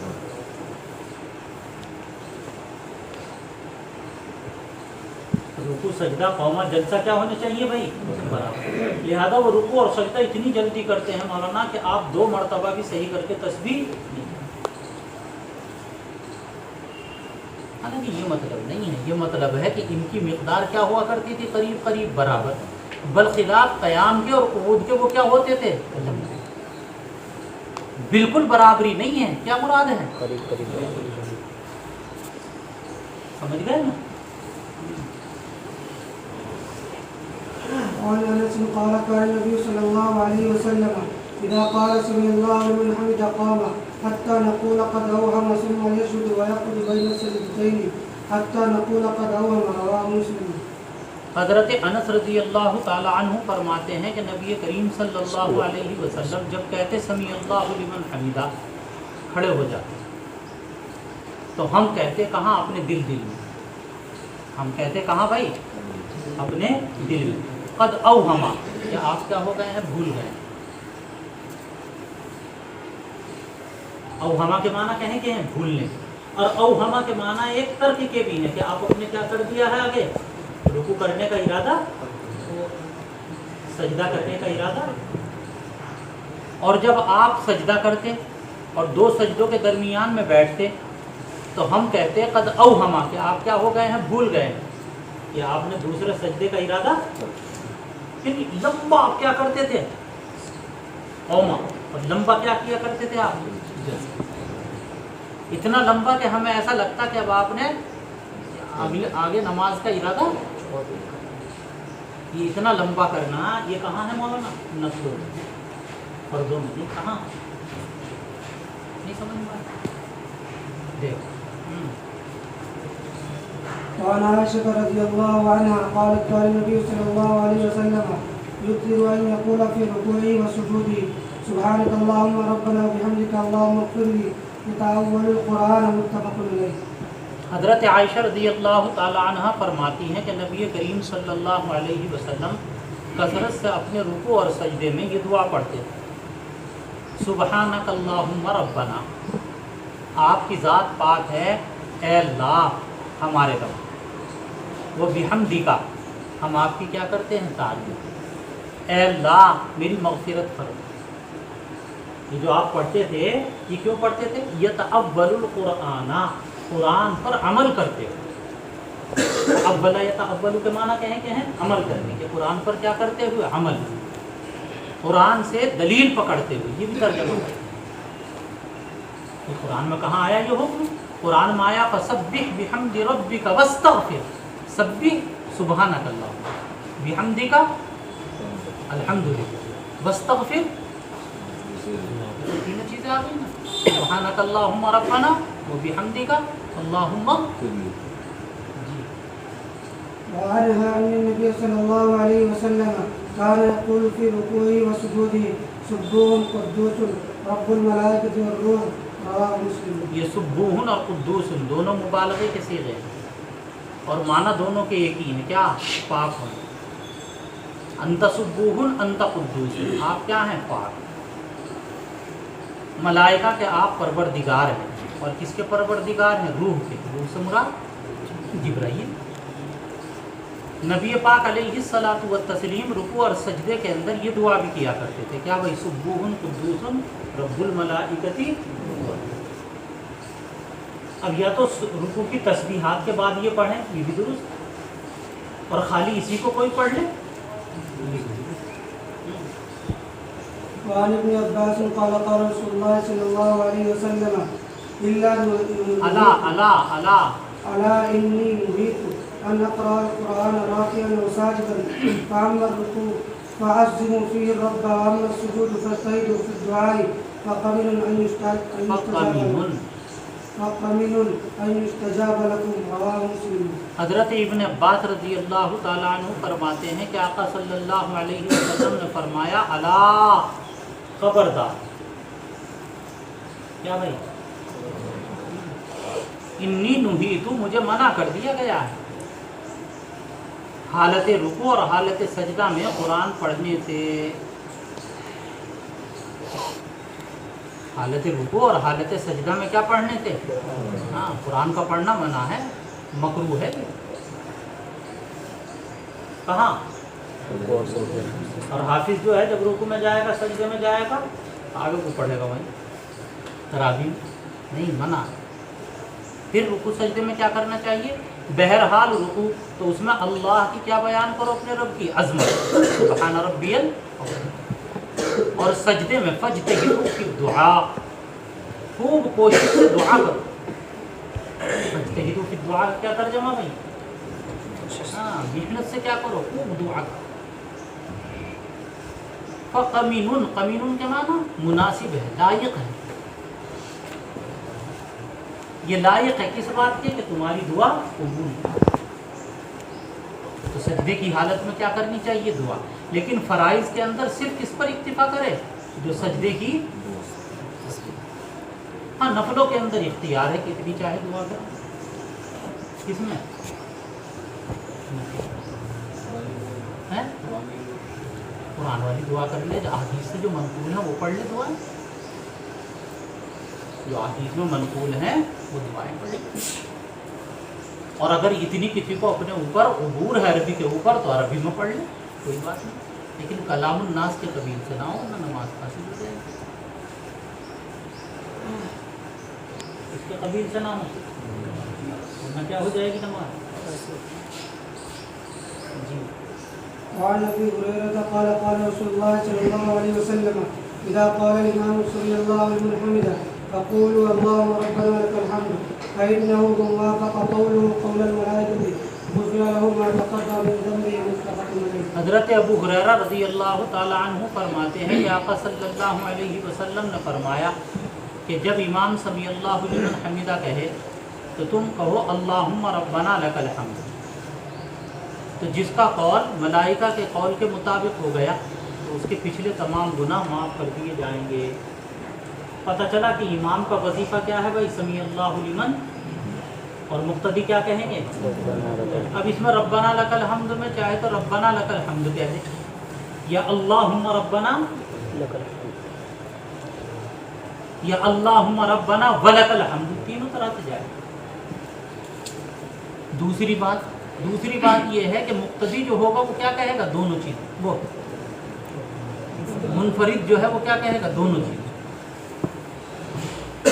Speaker 1: رکوع، سجدہ، قوم، جلسہ کیا ہونے چاہیے بھائی؟ برابر. لہذا وہ رکوع اور سجدہ اتنی جلدی کرتے ہیں مولانا کہ آپ 2 مرتبہ بھی صحیح کر کے تسبیح نہیں. حالانکہ یہ مطلب نہیں ہے. یہ مطلب ہے کہ ان کی مقدار کیا ہوا کرتی تھی؟ قریب قریب برابر. بالخلاف قیام کے اور قعود کے وہ کیا ہوتے تھے؟ بالکل برابری نہیں ہے. کیا مراد ہے؟ قریب قریب. سمجھ گئے نا؟
Speaker 2: وعن انس قال كان النبي صلى الله عليه وسلم اذا قال سمع الله لمن حمده قام حتى نقول قد اوهم ثم يسجد ويقعد بين السجدتين حتى نقول قد اوهم. رواه مسلم.
Speaker 1: حضرت انس رضی اللہ تعالی عنہ فرماتے ہیں کہ نبی کریم صلی اللہ علیہ وسلم جب کہتے سمیع اللہ لمن حمیدہ کھڑے ہو جاتے تو ہم کہتے کہاں؟ اپنے دل میں. ہم کہتے کہاں بھائی؟ اپنے دل میں. قد اوہما کہ آپ کیا ہو گئے ہیں؟ بھول گئے. اوہما کے معنی کہیں کہ ہیں بھولنے، اور اوہما کے معنی ایک ترک کے بھی ہے کہ آپ اپنے کیا کر دیا ہے آگے؟ رکوع کرنے کا ارادہ، سجدہ کرنے کا ارادہ. اور جب آپ سجدہ کرتے اور دو سجدوں کے درمیان میں بیٹھتے تو ہم کہتے قد اوہما کہ آپ کیا ہو گئے ہیں؟ بھول گئے ہیں. کہ آپ نے دوسرے سجدے کا ارادہ، یعنی لمبا آپ کیا کرتے تھے؟ اوما. اور لمبا کیا کیا کرتے تھے آپ؟ اتنا لمبا کہ ہمیں ایسا لگتا کہ اب آپ نے آگے نماز کا ارادہ. یہ اتنا لمبا کرنا یہ کہاں ہے مولانا؟ نفلوں میں، فرضوں میں. یہ کہاں نہیں سمجھ میں آیا؟ دیکھ.
Speaker 2: وعن عائشة رضي الله عنها قالت قال النبي صلى الله عليه وسلم يكثر أن يقول في ركوعه وسجوده سبحانك اللهم ربنا وبحمدك اللهم اغفر لي يتأول القرآن متفق عليه.
Speaker 1: حضرت عائشہ رضی اللہ تعالی عنہ فرماتی ہیں کہ نبی کریم صلی اللہ علیہ وسلم کثرت سے اپنے رکوع اور سجدے میں یہ دعا پڑھتے تھے سبحانک اللہم ربنا، آپ کی ذات پاک ہے اے اللہ ہمارے رب. وہ بحمدکا، ہم آپ کی کیا کرتے ہیں؟ تعریف. اے اللہ میری مغفرت کرو. یہ جو آپ پڑھتے تھے یہ کیوں پڑھتے تھے؟ یتأول القرآن، قرآن پر عمل کرتے ہوئے. اولا یتأول کے معنی کہیں کہ ہیں عمل کرنے کے. قرآن پر کیا کرتے ہوئے؟ عمل. قرآن سے دلیل پکڑتے ہوئے. یہ بھی ترجمہ ہے. قرآن میں کہاں آیا یہ حکم؟ قرآن میں آیا فسبح بحمد ربک واستغفر. سبح سبحانک اللہ، بحمدک الحمدللہ، واستغفر تینوں چیزیں آ گئی نا. سبحانک اللہم ربنا وبحمدک اللہم.
Speaker 2: وعنها أن النبي صلى الله عليه وسلم كان يقول في ركوعه وسجوده سبوح قدوس رب الملائكة والروح. رواه مسلم.
Speaker 1: یہ سبوحن اور قدوس دونوں مبالغے کے صیغے ہیں اور معنی دونوں کے ایک ہی ہیں. کیا؟ پاک ہونا. انت سبوحن انت قدوس، آپ کیا ہیں؟ پاک. ملائکہ کے آپ پروردگار ہیں. اور کس کے پروردگار ہیں؟ روح کے. روح سے مراد جبرائیل. نبی پاک علیہ الصلاۃ والتسلیم رکوع اور سجدے کے اندر یہ دعا بھی کیا کرتے تھے. کیا بھائی؟ سبوحن قدوس رب الملائکتی. اب یا تو رکوع کی تسبیحات کے بعد یہ پڑھیں، یہ بھی درست، اور خالی اسی کو کوئی پڑھ لے.
Speaker 2: وعن ابن عباس قال قال رسول الله صلى الله عليه وسلم ألا إني نهيت أن أقرأ القرآن راكعا وساجدا فأما الركوع فأعظموا فيه الرب وأما السجود فاجتهدوا في الدعاء فقمن أن يستجاب لكم. رواه مسلم.
Speaker 1: حضرت ابن عباس رضی اللہ تعالیٰ عنہ فرماتے ہیں کہ آقا صلی اللہ علیہ وسلم نے فرمایا الا، خبردار. کیا بھائی؟ انی نہیت، مجھے منع کر دیا گیا ہے حالت رکوع اور حالت سجدہ میں قرآن پڑھنے سے. حالت رکوع اور حالت سجدہ میں کیا پڑھنے سے؟ ہاں، قرآن کا پڑھنا منع ہے، مکروہ ہے. کہاں؟ اور حافظ جو ہے جب رکوع میں جائے گا سجدے میں جائے گا آگے کو پڑھے گا وہیں تراویح نہیں، منع. پھر رکوع سجدے میں کیا کرنا چاہیے؟ بہرحال رکوع تو اس میں اللہ کی کیا بیان کرو؟ اپنے رب کی عظمت، سبحان ربی العظیم. اور سجدے میں فجتہدوا فی الدعاء، خوب کوشش سے دعا کرو. فجتہدوا فی الدعاء کیا ترجمہ بھائی؟ ہاں، محنت سے کیا کرو؟ خوب دعا کرو. فقمن، قمن کے معنی مناسب ہے، لائق ہے. یہ لائق ہے کس بات کے؟ کہ تمہاری دعا قبول ہے. تو سجدے کی حالت میں کیا کرنی چاہیے؟ دعا. لیکن فرائض کے اندر صرف کس پر اکتفا کرے؟ جو سجدے کی. ہاں نفلوں کے اندر اختیار ہے کہ اتنی چاہے دعا کرے. کس میں ہے؟ قرآن والی دعا کر لے، جو حدیث سے جو منقول ہے وہ پڑھ لے دعائیں، جو حدیث میں منقول ہیں وہ دعائیں پڑھ لے. اور اگر اتنی کسی کو اپنے اوپر عبور ہے عربی کے اوپر تو عربی میں پڑھ لے، کوئی بات نہیں. لیکن کلام الناس کے قبیل سے نہ ہو، نہ نماز حاصل ہو جائے. اس کے قبیل سے نہ ہو ورنہ کیا ہو جائے گی نماز. جی.
Speaker 2: وعن ابي هريره قال قال رسول الله صلى الله عليه وسلم اذا قال الامام سمع الله لمن حمده فقولوا اللهم ربنا لك الحمد فانه من وافق قوله قول الملائكه غفر له ما تقدم من ذنبه متفق عليه.
Speaker 1: حضرت ابو ہریرہ رضی اللہ تعالی عنہ فرماتے ہیں کہ آقا صلی اللہ علیہ وسلم نے فرمایا کہ جب امام سمیع اللہ لمن حمدہ کہے تو تم کہو اللہم ربنا لک الحمد. تو جس کا قول ملائکہ کے قول کے مطابق ہو گیا تو اس کے پچھلے تمام گناہ معاف کر دیے جائیں گے. پتہ چلا کہ امام کا وظیفہ کیا ہے بھائی؟ سمیع اللہ لمن. اور مقتدی کیا کہیں گے؟ اب اس میں ربنا لک الحمد میں چاہے تو ربنا لک الحمد کہہ دے، یا اللہم ربنا لک الحمد، یا اللہم ربنا ولک الحمد، تینوں طرح سے جائے. دوسری بات یہ ہے کہ مقتدی جو ہوگا وہ کیا کہے گا؟ دونوں چیز. وہ منفرد جو ہے وہ کیا کہے گا؟ دونوں چیز.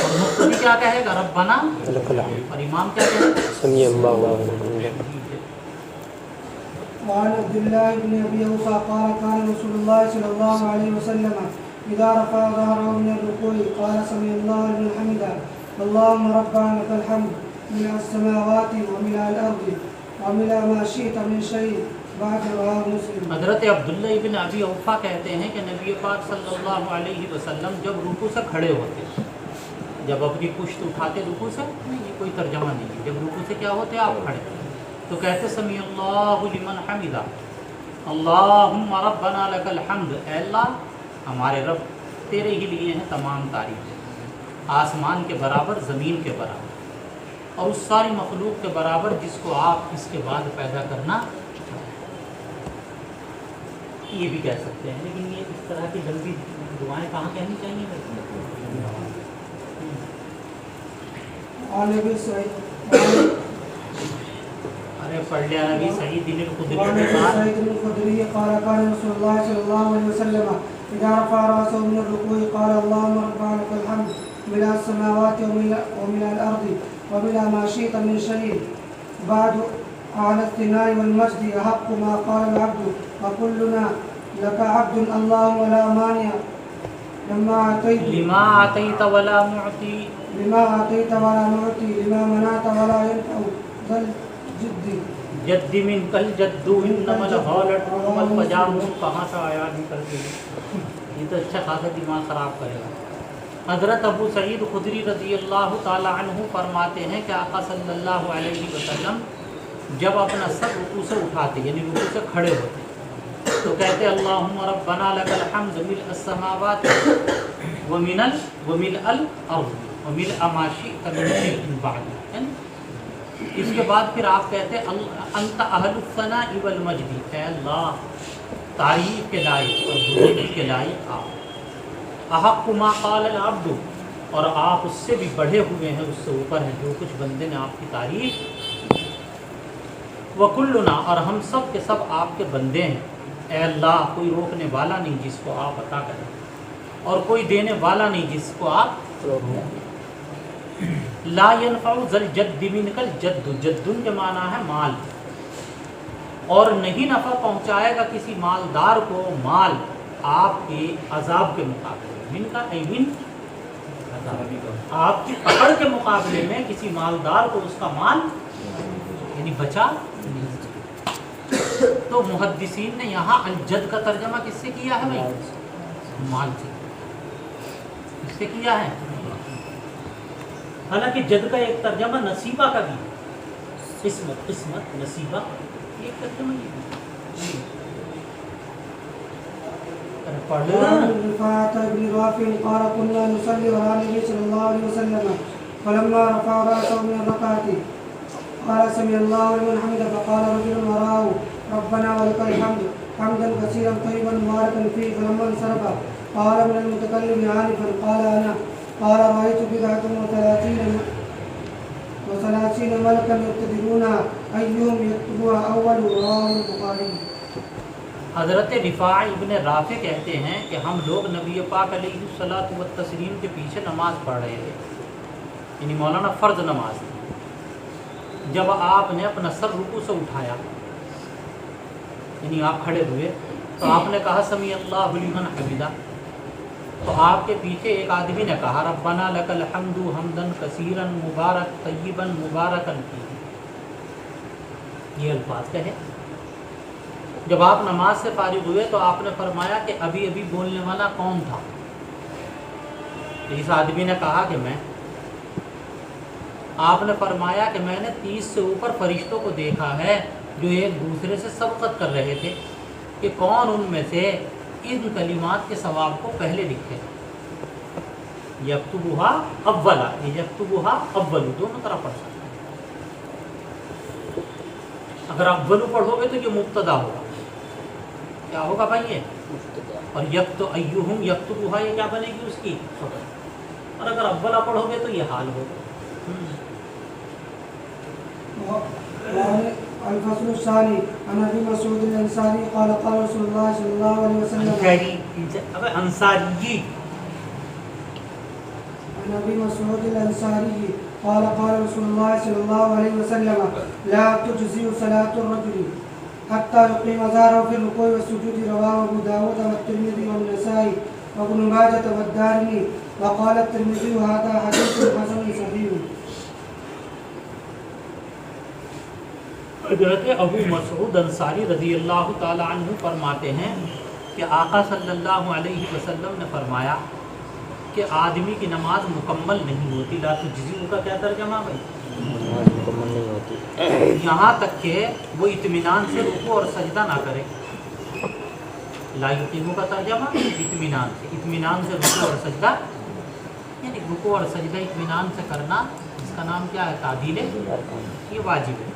Speaker 1: اور مقتدی کیا کہے گا؟ ربنا. اور امام کیا کہے گا؟ سمیع اللہ.
Speaker 2: وعن عبد الله بن ابي اوفى قال كان رسول الله صلى الله عليه وسلم اذا رفع ظهره من الركوع قال سمع الله لمن حمده اللهم ربنا لك الحمد من السماوات ومن الارض ومن ما شئت من شيء بعد رواه مسلم.
Speaker 1: حضرت عبداللہ ابن ابی اوفا کہتے ہیں کہ نبی پاک صلی اللہ علیہ وسلم جب رکوع سے کھڑے ہوتے، جب اپنی پشت اٹھاتے رکوع سے، نہیں یہ کوئی ترجمہ نہیں ہے، جب رکوع سے کیا ہوتے آپ کھڑے تو کہتے سمیع اللہ لمن حمدہ اللہم ربنا لک الحمد. اے اللہ ہمارے رب تیرے ہی لیے ہیں تمام تعریف، آسمان کے برابر، زمین کے برابر اور اس ساری مخلوق کے برابر جس کو آپ اس کے بعد پیدا کرنا. یہ بھی کہہ سکتے ہیں، لیکن یہ اس طرح کی لمبی دعائیں کہاں کہنی چاہیے؟ ارے پڑھ لیا نبی سعید بن
Speaker 2: الخدری قال قال رسول الله صلى الله عليه وسلم اذا رفع راسه من الركوع قال اللهم ربنا لك الحمد ملء السماوات وملء الارض وملء ما شئت من شيء بعد على الثناء والمجد احق ما قال العبد وكلنا لك عبد اللهم لا مانع لما اعطيت ولا معطي لما منعت ولا ينفع ذا
Speaker 1: جد من کل جدو انما الحالت مل پجامون. کہاں سے آیا نکل کے؟ یہ تو اچھا خاصا دماغ خراب کرے گا. حضرت ابو سعید خدری رضی اللہ تعالی عنہ فرماتے ہیں کہ آقا صلی اللہ علیہ وسلم جب اپنا سر رکوع سے اٹھاتے یعنی رکوع سے کھڑے ہوتے تو کہتے اللہم ربنا لک الحمد ملء السماوات وملء الارض وملء ما شئت من شیء بعد. اس کے بعد پھر آپ کہتے انت اہل الثناء والمجد، اے اللہ تعریف کے لائق اور بزرگی کے لائق آپ. احق ما قال العبد، اور آپ اس سے بھی بڑھے ہوئے ہیں، اس سے اوپر ہیں جو کچھ بندے نے آپ کی تعریف. وکلنا، اور ہم سب کے سب آپ کے بندے ہیں. اے اللہ کوئی روکنے والا نہیں جس کو آپ عطا کریں، اور کوئی دینے والا نہیں جس کو آپ لا ينفع ذل جد منک الجد، جدن کے معنی ہے مال، اور نہیں نفع پہنچائے گا کسی مالدار کو مال آپ کے عذاب کے مقابلے. من کا من آپ کی پکڑ کے مقابلے میں کسی مالدار کو اس کا مال یعنی بچا. تو محدثین نے یہاں الجد کا ترجمہ کس سے کیا ہے بھائی؟ مال سے. کس سے کیا ہے؟ حالانکہ جد کا ایک ترجمہ نصیبہ کا بھی ہے، قسمت نصیبہ. ایک ترجمہ یہ پڑھ
Speaker 2: وعن رفاعة بن رافع قال كنا نصلي على النبي صلى الله عليه وسلم فلما رفع رأسه من الركعة قال سمع الله لمن حمده فقال رجل وراءه ربنا ولك الحمد حمدا كثيرا طيبا مباركا فيه فلما انصرف قال من المتكلم آنفا قال أنا قال رأيت بضعة وثلاثين ملكا يقتدرونها أيهم يكتبها أول رواه البخاري.
Speaker 1: حضرت رفاع ابن رافع کہتے ہیں کہ ہم لوگ نبی پاک علیہ الصلوۃ والتسلیم کے پیچھے نماز پڑھ رہے تھے، یعنی مولانا فرض نماز تھی. جب آپ نے اپنا سر رکوع سے اٹھایا، یعنی آپ کھڑے ہوئے، تو آپ نے کہا سمیع اللہ لمن حمدہ. تو آپ کے پیچھے ایک آدمی نے کہا ربنا لک الحمد حمدا کثیرا مبارک طیبا مبارکا فیہ. یہ الفاظ کہے. جب آپ نماز سے فارغ ہوئے تو آپ نے فرمایا کہ ابھی ابھی بولنے والا کون تھا؟ اس آدمی نے کہا کہ میں. آپ نے فرمایا کہ میں نے 30 سے اوپر فرشتوں کو دیکھا ہے جو ایک دوسرے سے سبقت کر رہے تھے کہ کون ان میں سے ان کلمات کے ثواب کو پہلے لکھے. یکتبھا اولا، یکتبھا اول، دونوں طرح پڑھ سکتے ہیں. اگر اولو پڑھو گے تو یہ مبتدا ہوگا. کیا ہوگا بھائی یہ؟ اور یکت ایہم یکتبھا، یہ کیا بنے گی اس کی خبر. اور اگر اولا پڑھو گے تو یہ حال ہوگا.
Speaker 2: الفصل الثاني عن ابي مسعود الانصاري قال قال رسول الله صلى الله عليه وسلم
Speaker 1: انصاری.
Speaker 2: عن ابي مسعود الانصاري قال قال رسول الله صلى الله عليه وسلم لا تجزئ صلاة الرجل حتى يقيم ظهره في الركوع والسجود. رواه ابو داود والترمذي والنسائي وابن ماجه والدارمي وقال الترمذي هذا حديث حسن صحيح.
Speaker 1: حضرت ابو مسعود انصاری رضی اللہ تعالی عنہ فرماتے ہیں کہ آقا صلی اللہ علیہ وسلم نے فرمایا کہ آدمی کی نماز مکمل نہیں ہوتی. لا تجزئ کا کیا ترجمہ بھائی؟
Speaker 3: نماز مکمل نہیں ہوتی
Speaker 1: یہاں تک کہ وہ اطمینان سے رکوع اور سجدہ نہ کرے. لا یقیم کا ترجمہ اطمینان سے، اطمینان سے رکوع اور سجدہ، یعنی رکوع اور سجدہ اطمینان سے کرنا، اس کا نام کیا ہے؟ تعدیل. یہ واجب ہے.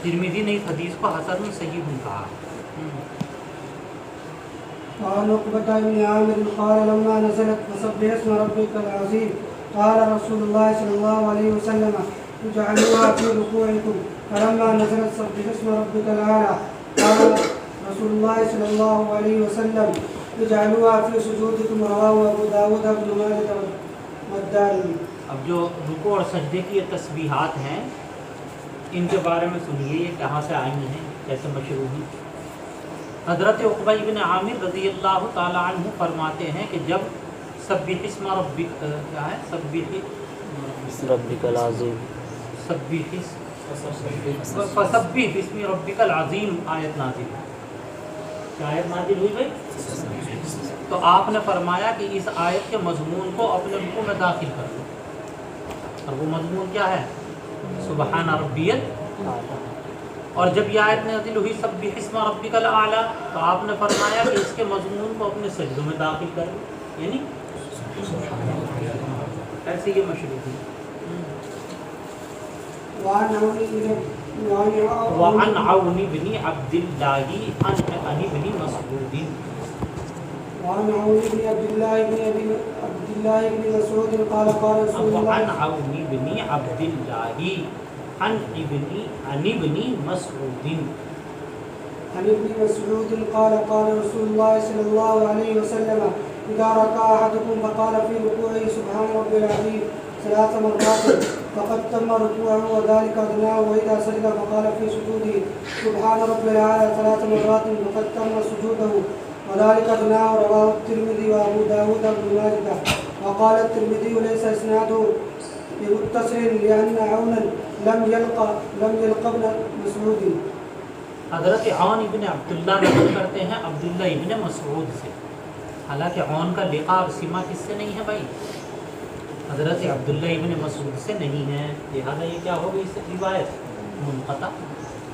Speaker 1: ترمذی نے اس حدیث کو حسن صحیح کہا.
Speaker 2: قال عقبة بن عامر قال لما نزلت فسبح اسم ربك العظيم قال رسول الله صلى الله عليه وسلم اجعلوها في ركوعكم فلما نزلت سبح اسم ربك الاعلى قال رسول الله صلى الله عليه وسلم اجعلوها في سجودكم. رواه ابو داود بن ماجه والدارمي.
Speaker 1: اب جو رکوع اور سجدے کی یہ تسبیحات ہیں، ان کے بارے میں سنیے یہ کہاں سے آئی ہیں، کیسے مشروع ہیں. حضرت عقبہ بن عامر رضی اللہ تعالی عنہ فرماتے ہیں کہ جب سبح اسم ربک، کیا ہے؟ سبح
Speaker 3: ربک العظیم،
Speaker 1: فسبح باسم ربک العظیم آیت نازل. کیا آیت نازل ہوئی بھائی؟ تو آپ نے فرمایا کہ اس آیت کے مضمون کو اپنے رکوع میں داخل کر دو. اور وہ مضمون کیا ہے؟ سبحان ربی الاعلی. اور جب یہ آیت نازل ہوئی سبح اسم ربک الاعلی، تو آپ نے فرمایا کہ اس کے مضمون کو اپنے سجدوں میں داخل کر دو، یعنی ایسے یہ مشروع ہے.
Speaker 2: وعن عون
Speaker 1: بن عبد الله عن ابن مسعود.
Speaker 2: وعن عون بن عبد الله بن مسعود قال قال رسول الله
Speaker 1: وعن عون بن عبد الله عن ابن مسعود.
Speaker 2: عن ابن مسعود قال قال رسول الله صلى الله عليه وسلم إذا ركع أحدكم فقال في ركوعه سبحان ربي العظيم 3 مرات فقد تم ركوعه وذلك أدناه. وإذا سجد فقال في سجوده سبحان ربي الأعلى 3 مرات فقد تم سجوده وذلك أدناه. رواه الترمذي وأبو داود بن ماجه. وقال الترمذي ليس إسناده بمتصل لأن عونا لم يلق ابن مسعود.
Speaker 1: حضرت عون ابن عبداللہ نقل کرتے ہیں عبداللہ ابن مسعود سے، حالانکہ عون کا لقاء اور سما کس سے نہیں ہے بھائی؟ حضرت عبداللہ ابن مسعود سے نہیں ہے، لہٰذا یہ کیا ہوگی اس روایت منقطع.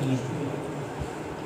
Speaker 1: 3।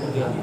Speaker 1: 11।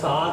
Speaker 1: 7,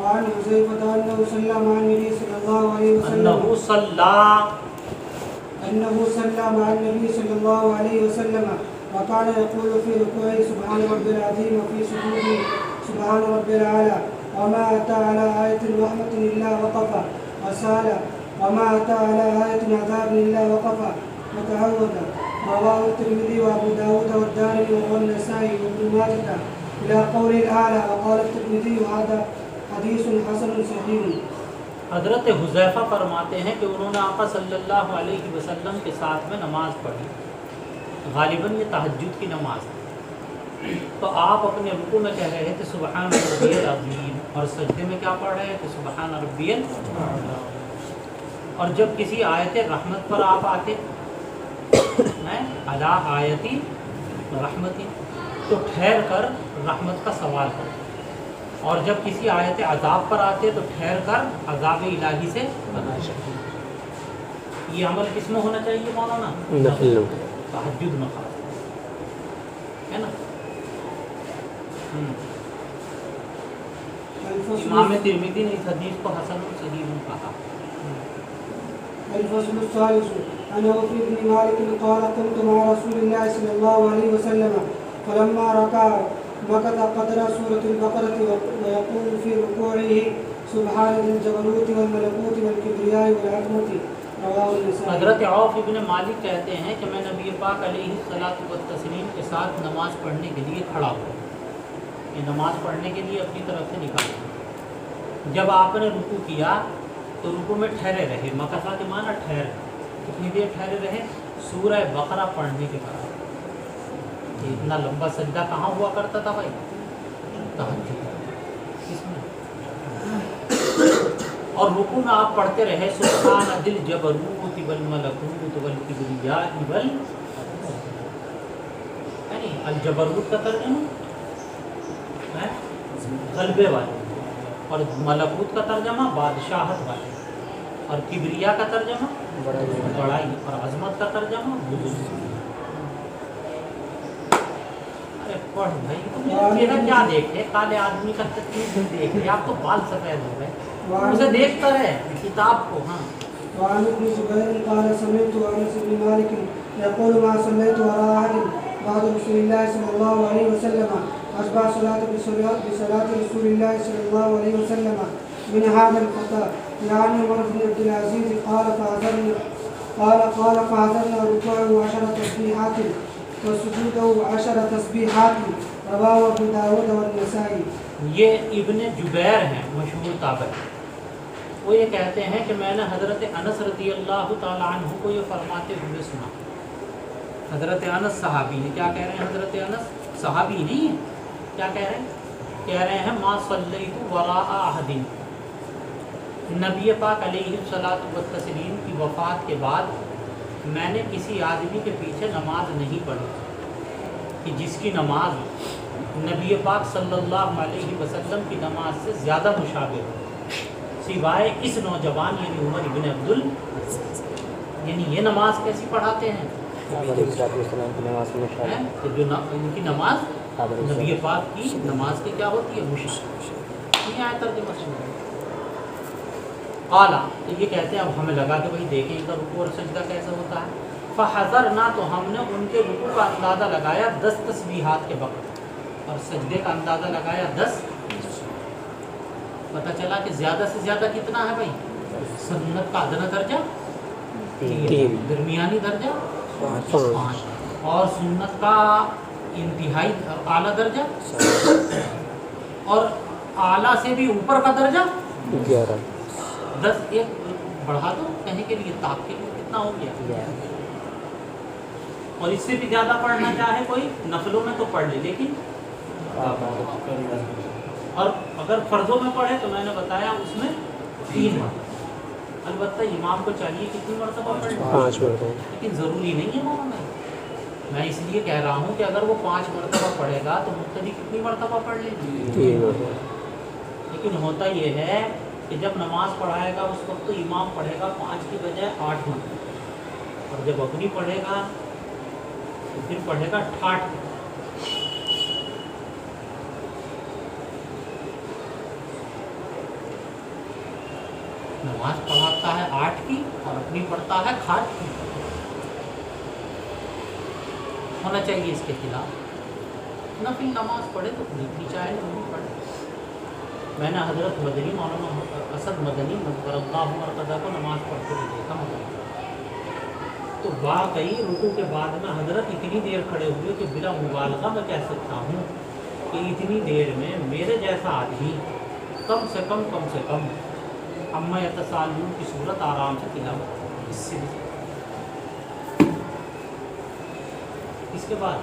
Speaker 2: وعن حذيفة أنه صلى مع النبي صلى الله عليه وسلم أنه صلى مع النبي صلى الله عليه وسلم وكان يقول في ركوعه سبحان ربي العظيم وفي سجوده سبحان ربي الأعلى وما أتى على آية رحمة إلا وقف وسال وما أتى على آية عذاب إلا وقف وتعوذ. رواه الترمذي وأبو داود والدارمي والنسائي وابن ماجه إلى قول الأعلى. وقال الترمذي هذا حدیث حسن صحیح.
Speaker 1: حضرت حذیفہ فرماتے ہیں کہ انہوں نے آقا صلی اللہ علیہ وسلم کے ساتھ میں نماز پڑھی، غالباً یہ تہجد کی نماز ہے، تو آپ اپنے رکوع میں کہہ رہے تھے سبحان ربی العظیم، اور سجدے میں کیا پڑھ رہے تھے؟ سبحان ربی العظیم. اور جب کسی آیت رحمت پر آپ آتے علی آیتی رحمتی، تو ٹھہر کر رحمت کا سوال کرتے، اور جب کسی آیت عذاب پر آتے تو ٹھہر کر عذاب الہی سے بنا سکتے. یہ عمل کس میں ہونا چاہیے مولانا؟ تہجد میں خاص ہے نا. امام ترمذی نے اس حدیث کو حسن صحیح کہا.
Speaker 2: الفصل الثالث عن عوف بن مالك قال كنت مع رسول الله صلى الله عليه وسلم فلما ركع مكث قدر سورة البقرة ويقول في ركوعه سبحان ذي الجبروت والملكوت والكبرياء والعظمة. رواه النسائي.
Speaker 1: حضرت عوف ابن مالک کہتے ہیں کہ میں نبی پاک علیہ الصلوۃ والتسلیم کے ساتھ نماز پڑھنے کے لیے کھڑا ہوا. یہ نماز پڑھنے کے لیے اپنی طرف سے نکالا. جب آپ نے رکوع کیا تو رکوع میں ٹھہرے رہے. مکثا کے معنی ٹھہر. کتنی دیر ٹھہرے رہے؟ سورہ بقرہ پڑھنے کے بعد. اتنا لمبا سجدہ کہاں ہوا کرتا تھا بھائی؟ تہجد. کس میں؟ اور رکوع میں آپ پڑھتے رہے سبحان ذی الجبروت والملکوت والکبریاء وال، یعنی الجبروت کا ترجمہ غلبے والے، اور ملکوت کا ترجمہ بادشاہت والے. اور کبریا کا ترجمہ بڑائی اور عظمت کا ترجمہ بزرگی۔ ارے پڑھ بھائی، تم میرا کیا دیکھے، کالے آدمی کا تکلیف دیکھ رہے، آپ تو بال سفید ہو گئے، اسے دیکھتا رہے کتاب کو۔ ہاں
Speaker 2: وعن ابن زبير قال سمعت انس بن مالك يقول ما صليت وراء احد بعد رسول الله صلى الله عليه وسلم اشبه صلاه بصلاه رسول الله صلى الله عليه وسلم من هذا الفتى يعني عمر بن عبد العزيز قال فعذرنا ركوعه 10 تسبيحات وسجوده 10 تسبيحات رواه ابو داود والنسائي۔
Speaker 1: یہ ابن جبیر ہیں مشہور تابعی، وہ یہ کہتے ہیں کہ میں نے حضرت انس رضی اللہ تعالیٰ عنہ کو یہ فرماتے ہوئے سنا۔ حضرت انس صحابی ہیں، کیا کہہ رہے ہیں حضرت انس؟ صحابی نہیں ہیں، کیا کہہ رہے ہیں ما صلیت وراء احد، نبی پاک علیہ الصلوۃ والتسلیم کی وفات کے بعد میں نے کسی آدمی کے پیچھے نماز نہیں پڑھی کہ جس کی نماز نبی پاک صلی اللہ علیہ وسلم کی نماز سے زیادہ مشابہ ہو، سوائے اس نوجوان یعنی عمر ابن عبدال، یعنی یہ نماز کیسی پڑھاتے ہیں کہ جو ان کی نماز نبی پاک کی نماز کی کیا ہوتی ہے، مشابہ۔ یہ آیت ترجمہ سنیں۔ قالا، تو یہ کہتے ہیں اب ہمیں لگا کہ بھائی دیکھیں ان کا رکوع اور سجدہ کیسا ہوتا ہے۔ فحضرنا، تو ہم نے ان کے رکوع کا اندازہ لگایا 10 تسبیحات کے وقت، اور سجدے کا اندازہ لگایا 10۔ پتہ چلا کہ زیادہ سے زیادہ کتنا ہے بھائی؟ سنت کا ادنی درجہ 3، درمیانی درجہ 5، اور سنت کا انتہائی اعلیٰ درجہ، اور اعلیٰ سے بھی اوپر کا درجہ
Speaker 3: 11۔
Speaker 1: 10 ایک بڑھا دو کہیں کے لیے، تاک کے لیے کتنا ہو گیا؟ اور اس سے بھی زیادہ پڑھنا چاہے کوئی نفلوں میں تو پڑھ لے، لیکن اور اگر فرضوں میں پڑھے تو میں نے بتایا اس میں 3 مرتبہ۔ البتہ امام کو چاہیے کتنی مرتبہ پڑھے؟
Speaker 3: 5 مرتبہ،
Speaker 1: لیکن ضروری نہیں ہے مولانا، میں اس لیے کہہ رہا ہوں کہ اگر وہ 5 مرتبہ پڑھے گا تو مقتدی کتنی مرتبہ پڑھ لے گی؟
Speaker 3: 3 مرتبہ۔
Speaker 1: لیکن ہوتا یہ ہے کہ جب نماز پڑھائے گا اس وقت تو امام پڑھے گا 5 کی بجائے 8 مرتبہ، اور جب اپنی پڑھے گا تو پھر پڑھے گا 68۔ نماز پڑھاتا ہے 8 کی اور اپنی پڑھتا ہے 60 کی، ہونا چاہیے اس کے خلاف۔ نفل نماز پڑھے تو جتنی چاہے نہیں پڑھے۔ میں نے حضرت مدنی مولانا اسد مدنی نظر اللہ مرتضیٰ کو نماز پڑھتے ہوئے دیکھا مولانا، تو واقعی رکوع کے بعد میں حضرت اتنی دیر کھڑے ہوئے کہ بلا مبالغہ میں کہہ سکتا ہوں کہ اتنی دیر میں میرے جیسا آدمی کم سے کم اما یتساءلون کی صورت آرام سے تلاوت، اس سے بھی۔ اس کے بعد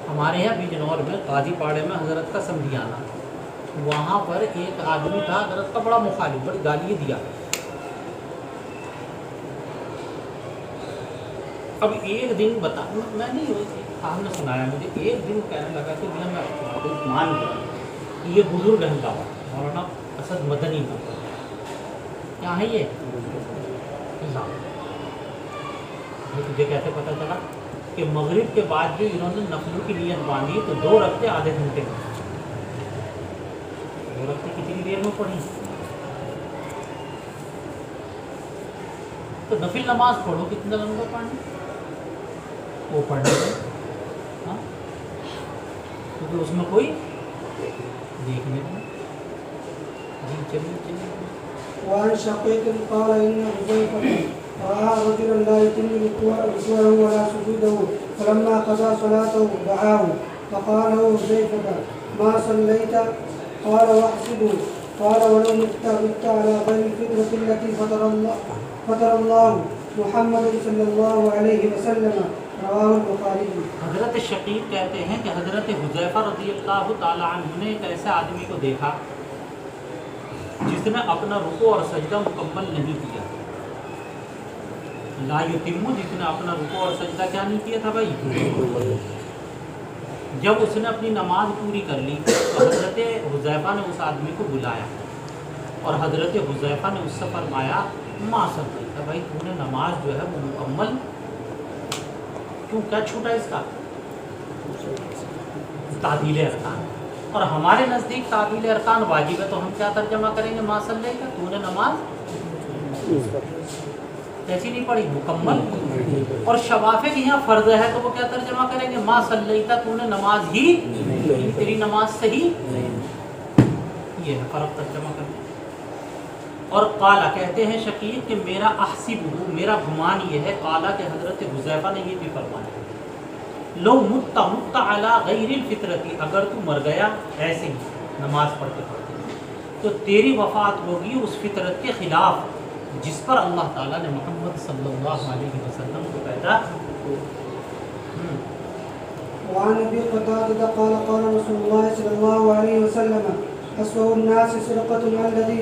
Speaker 1: ہمارے یہاں بجنور میں قاضی پاڑے میں حضرت کا سمدھیانہ، وہاں پر ایک آدمی تھا حضرت کا بڑا مخالف، بڑی گالیاں دیا۔ اب ایک دن میں نہیں آپ نے سنایا مجھے، ایک دن کہنے لگا کہ میں مان گیا یہ بزرگ احمد آباد مولانا اسد مدنی میں کیا ہے یہ تجھے کیسے پتہ چلا کہ مغرب کے بعد جو انہوں نے نفلوں کی نیت باندھی تو 2 رکعتیں آدھے گھنٹے میں، 2 رکعتیں کتنی دیر میں پڑھی؟ تو نفل نماز پڑھو کتنا لمبا پڑھنا وہ پڑھنے میں، کیونکہ اس میں کوئی دیکھنے میں۔ جی چلیے۔
Speaker 2: وعن شقيق قال إن حذيفة رأى رجلا لا يتم ركوعه ولا سجوده فلما قضى صلاته دعاه فقال له حذيفة ما صليت؟ قال واحسبه، قال ولو مت على غير الفطرة التي فطر الله محمد صلى الله عليه وسلم، رواه البخاري۔
Speaker 1: حضرت شقیق کہتے ہیں کہ حضرت حذیفہ رضی اللہ تعالی عنہ نے ایک ایسے آدمی کو دیکھا جس نے اپنا رکوع اور سجدہ مکمل نہیں کیا، لا یتم، جس نے اپنا رکوع اور سجدہ کیا نہیں کیا تھا بھائی؟ جب اس نے اپنی نماز پوری کر لی تو حضرت حذیفہ نے اس آدمی کو بلایا اور حضرت حذیفہ نے اس سے فرمایا ما صلیت، بھائی تو نے نماز جو ہے وہ مکمل کیوں، کیا چھوٹا اس کا؟ تعدیل ارکان، اور ہمارے نزدیک تعدیل ارکان واجب ہے، تو ہم کیا ترجمہ کریں گے؟ ما صلیت، تو نے نماز کیسی نہیں پڑھی؟ مکمل۔ اور شفاف کہ یہاں فرض ہے تو وہ کیا ترجمہ کریں گے؟ ما صلیت، تو نے نماز ہی، تیری نماز صحیح، یہ ہے فرق ترجمہ کرنے۔ اور قالا کہتے ہیں شقیق کہ میرا احسب، میرا گمان یہ ہے، قالا کہ حضرت حذیفہ نے یہ بھی فرمایا لو مت علی غیر الفطرتی، اگر تو مر گیا ایسے ہی نماز پڑھتے پڑھتے تو تیری وفات ہوگی اس فطرت کے خلاف جس پر اللہ تعالیٰ نے محمد صلی اللہ علیہ وسلم کو پیدا۔
Speaker 2: وعن ابي قتادة قال قال رسول الله صلى الله عليه وسلم أسوأ الناس سرقة
Speaker 1: الذي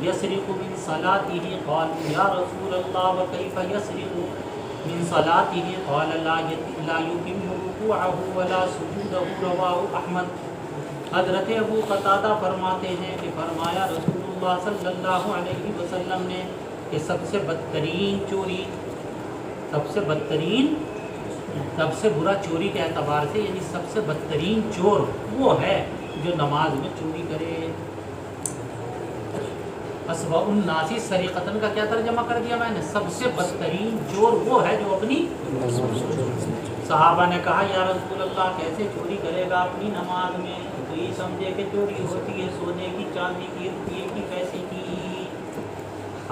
Speaker 1: يسرق من صلاته، قالوا يا رسول الله وكيف يسرق من صلاته، قال لا يتم ركوعه ولا سجوده، رواه احمد۔ حضرت ابو قتادہ فرماتے ہیں کہ فرمایا رسول اللہ صلی اللہ علیہ وسلم نے کہ سب سے بدترین چوری، سب سے بدترین، سب سے برا چوری کے اعتبار سے، یعنی سب سے بدترین چور وہ ہے جو نماز میں چوری کرے۔ اسوأ الناس سرقۃ کا کیا ترجمہ کر دیا میں نے؟ سب سے بدترین چور وہ ہے جو اپنی، صحابہ نے کہا یا رسول اللہ کیسے چوری کرے گا اپنی نماز میں؟ تو یہ سمجھے کہ چوری ہوتی ہے سونے کی، چاندی کی، روپیے کی، پیسے کی۔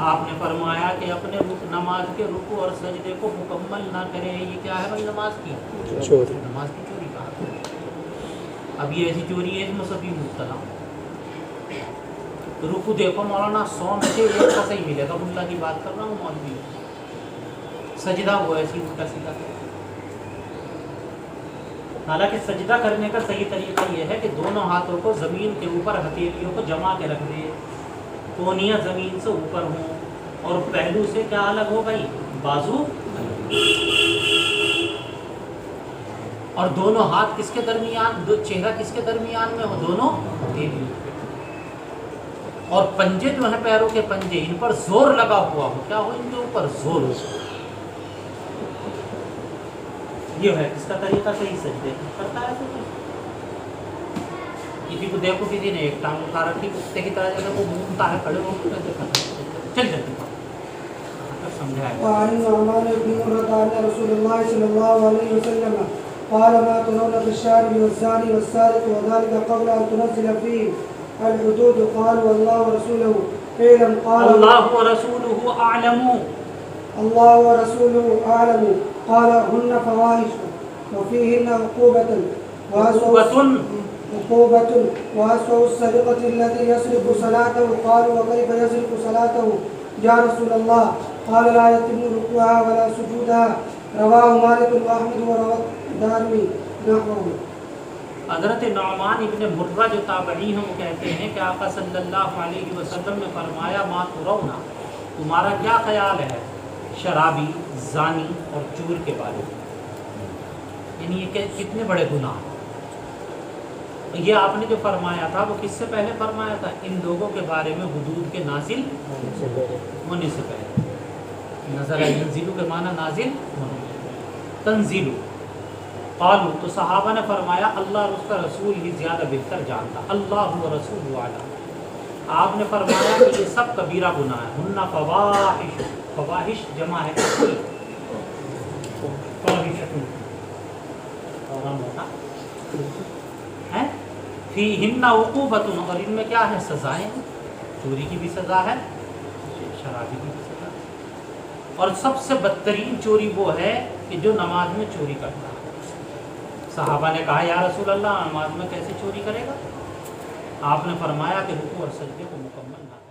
Speaker 1: آپ نے فرمایا کہ اپنے نماز کے رکوع اور سجدے کو مکمل نہ کرے، یہ کیا ہے بھائی؟ نماز کی چوری، نماز کی چوری کہا۔ اب یہ ایسی چوری ہے اس میں سبھی مبتلا۔ رکوع دیکھو مولانا 100 میں سے 1 کا صحیح ملے گا، اللہ کی بات کر رہا ہوں مولوی۔ سجدہ وہ ایسی الٹا سیدھا، حالانکہ سجدہ کرنے کا صحیح طریقہ یہ ہے کہ دونوں ہاتھوں کو زمین کے اوپر ہتھیلیوں کو جما کے رکھ دے، کونیاں زمین سے اوپر ہوں اور پہلو سے کیا الگ ہو بھائی؟ بازو، اور دونوں ہاتھ کس کے درمیان، چہرہ کس کے درمیان میں ہو؟ دونوں ہتھیلیوں، اور پنجے جو ہیں پیروں کے پنجے، ان پر زور لگا ہوا ہو، کیا ہو؟ ان کے اوپر زور ہو۔ یہ ہے اس کا طریقہ صحیح سجدے کرتا ہے۔ کسی کو دیکھو کسی نے ایک ٹانگ اٹھا رکھی کتے کی طرح، جیسے وہ گھومتا ہے کھڑے ہو کے چل جاتی سمجھائے۔
Speaker 2: وعن النعمان بن مرة عن رسول الله صلى الله عليه وسلم قال ما ترون في الشارب والزاني والسارق وذلك قبل أن تنزل فيه الحدود، قالوا الله ورسوله اعلم، قال
Speaker 1: الله ورسوله أعلم،
Speaker 2: الله ورسوله أعلم، قال هن فواحش وفيهن عقوبة وأسوأ السرقة الذي يسرق صلاته، قالوا وكيف يسرق صلاته يا رسول الله، قال لا يتم ركوعها ولا سجودها، رواه مالك وأحمد ورواه الدارمي نحوه۔
Speaker 1: حضرت نعمان ابن مرہ جو تابعی ہیں وہ کہتے ہیں کہ آقا صلی اللہ علیہ وسلم نے فرمایا ما ترونا، تمہارا کیا خیال ہے شرابی، زانی اور چور کے بارے میں؟ یعنی یہ کتنے بڑے گناہ۔ یہ آپ نے جو فرمایا تھا وہ کس سے پہلے فرمایا تھا؟ ان لوگوں کے بارے میں حدود کے نازل ہونے سے پہلے۔ نزل ینزل کے معنی نازل ہونا، تنزیل۔ قالوا، تو صحابہ نے فرمایا اللہ اور اس کا رسول ہی زیادہ بہتر جانتا، اللہ و رسول اعلم۔ آپ نے فرمایا کہ یہ سب کبیرہ گناہ ہیں، ہن فواحش، فواحش جمع ہے فیہن عقوبۃ، اور ان میں کیا ہے؟ سزائیں۔ چوری کی بھی سزا ہے، شرابی کی بھی سزا ہے، اور سب سے بدترین چوری وہ ہے کہ جو نماز میں چوری کرتا ہے۔ صحابہ نے کہا یا رسول اللہ نماز میں کیسے چوری کرے گا؟ آپ نے فرمایا کہ رکوع اور سجدے کو مکمل نہ کرے۔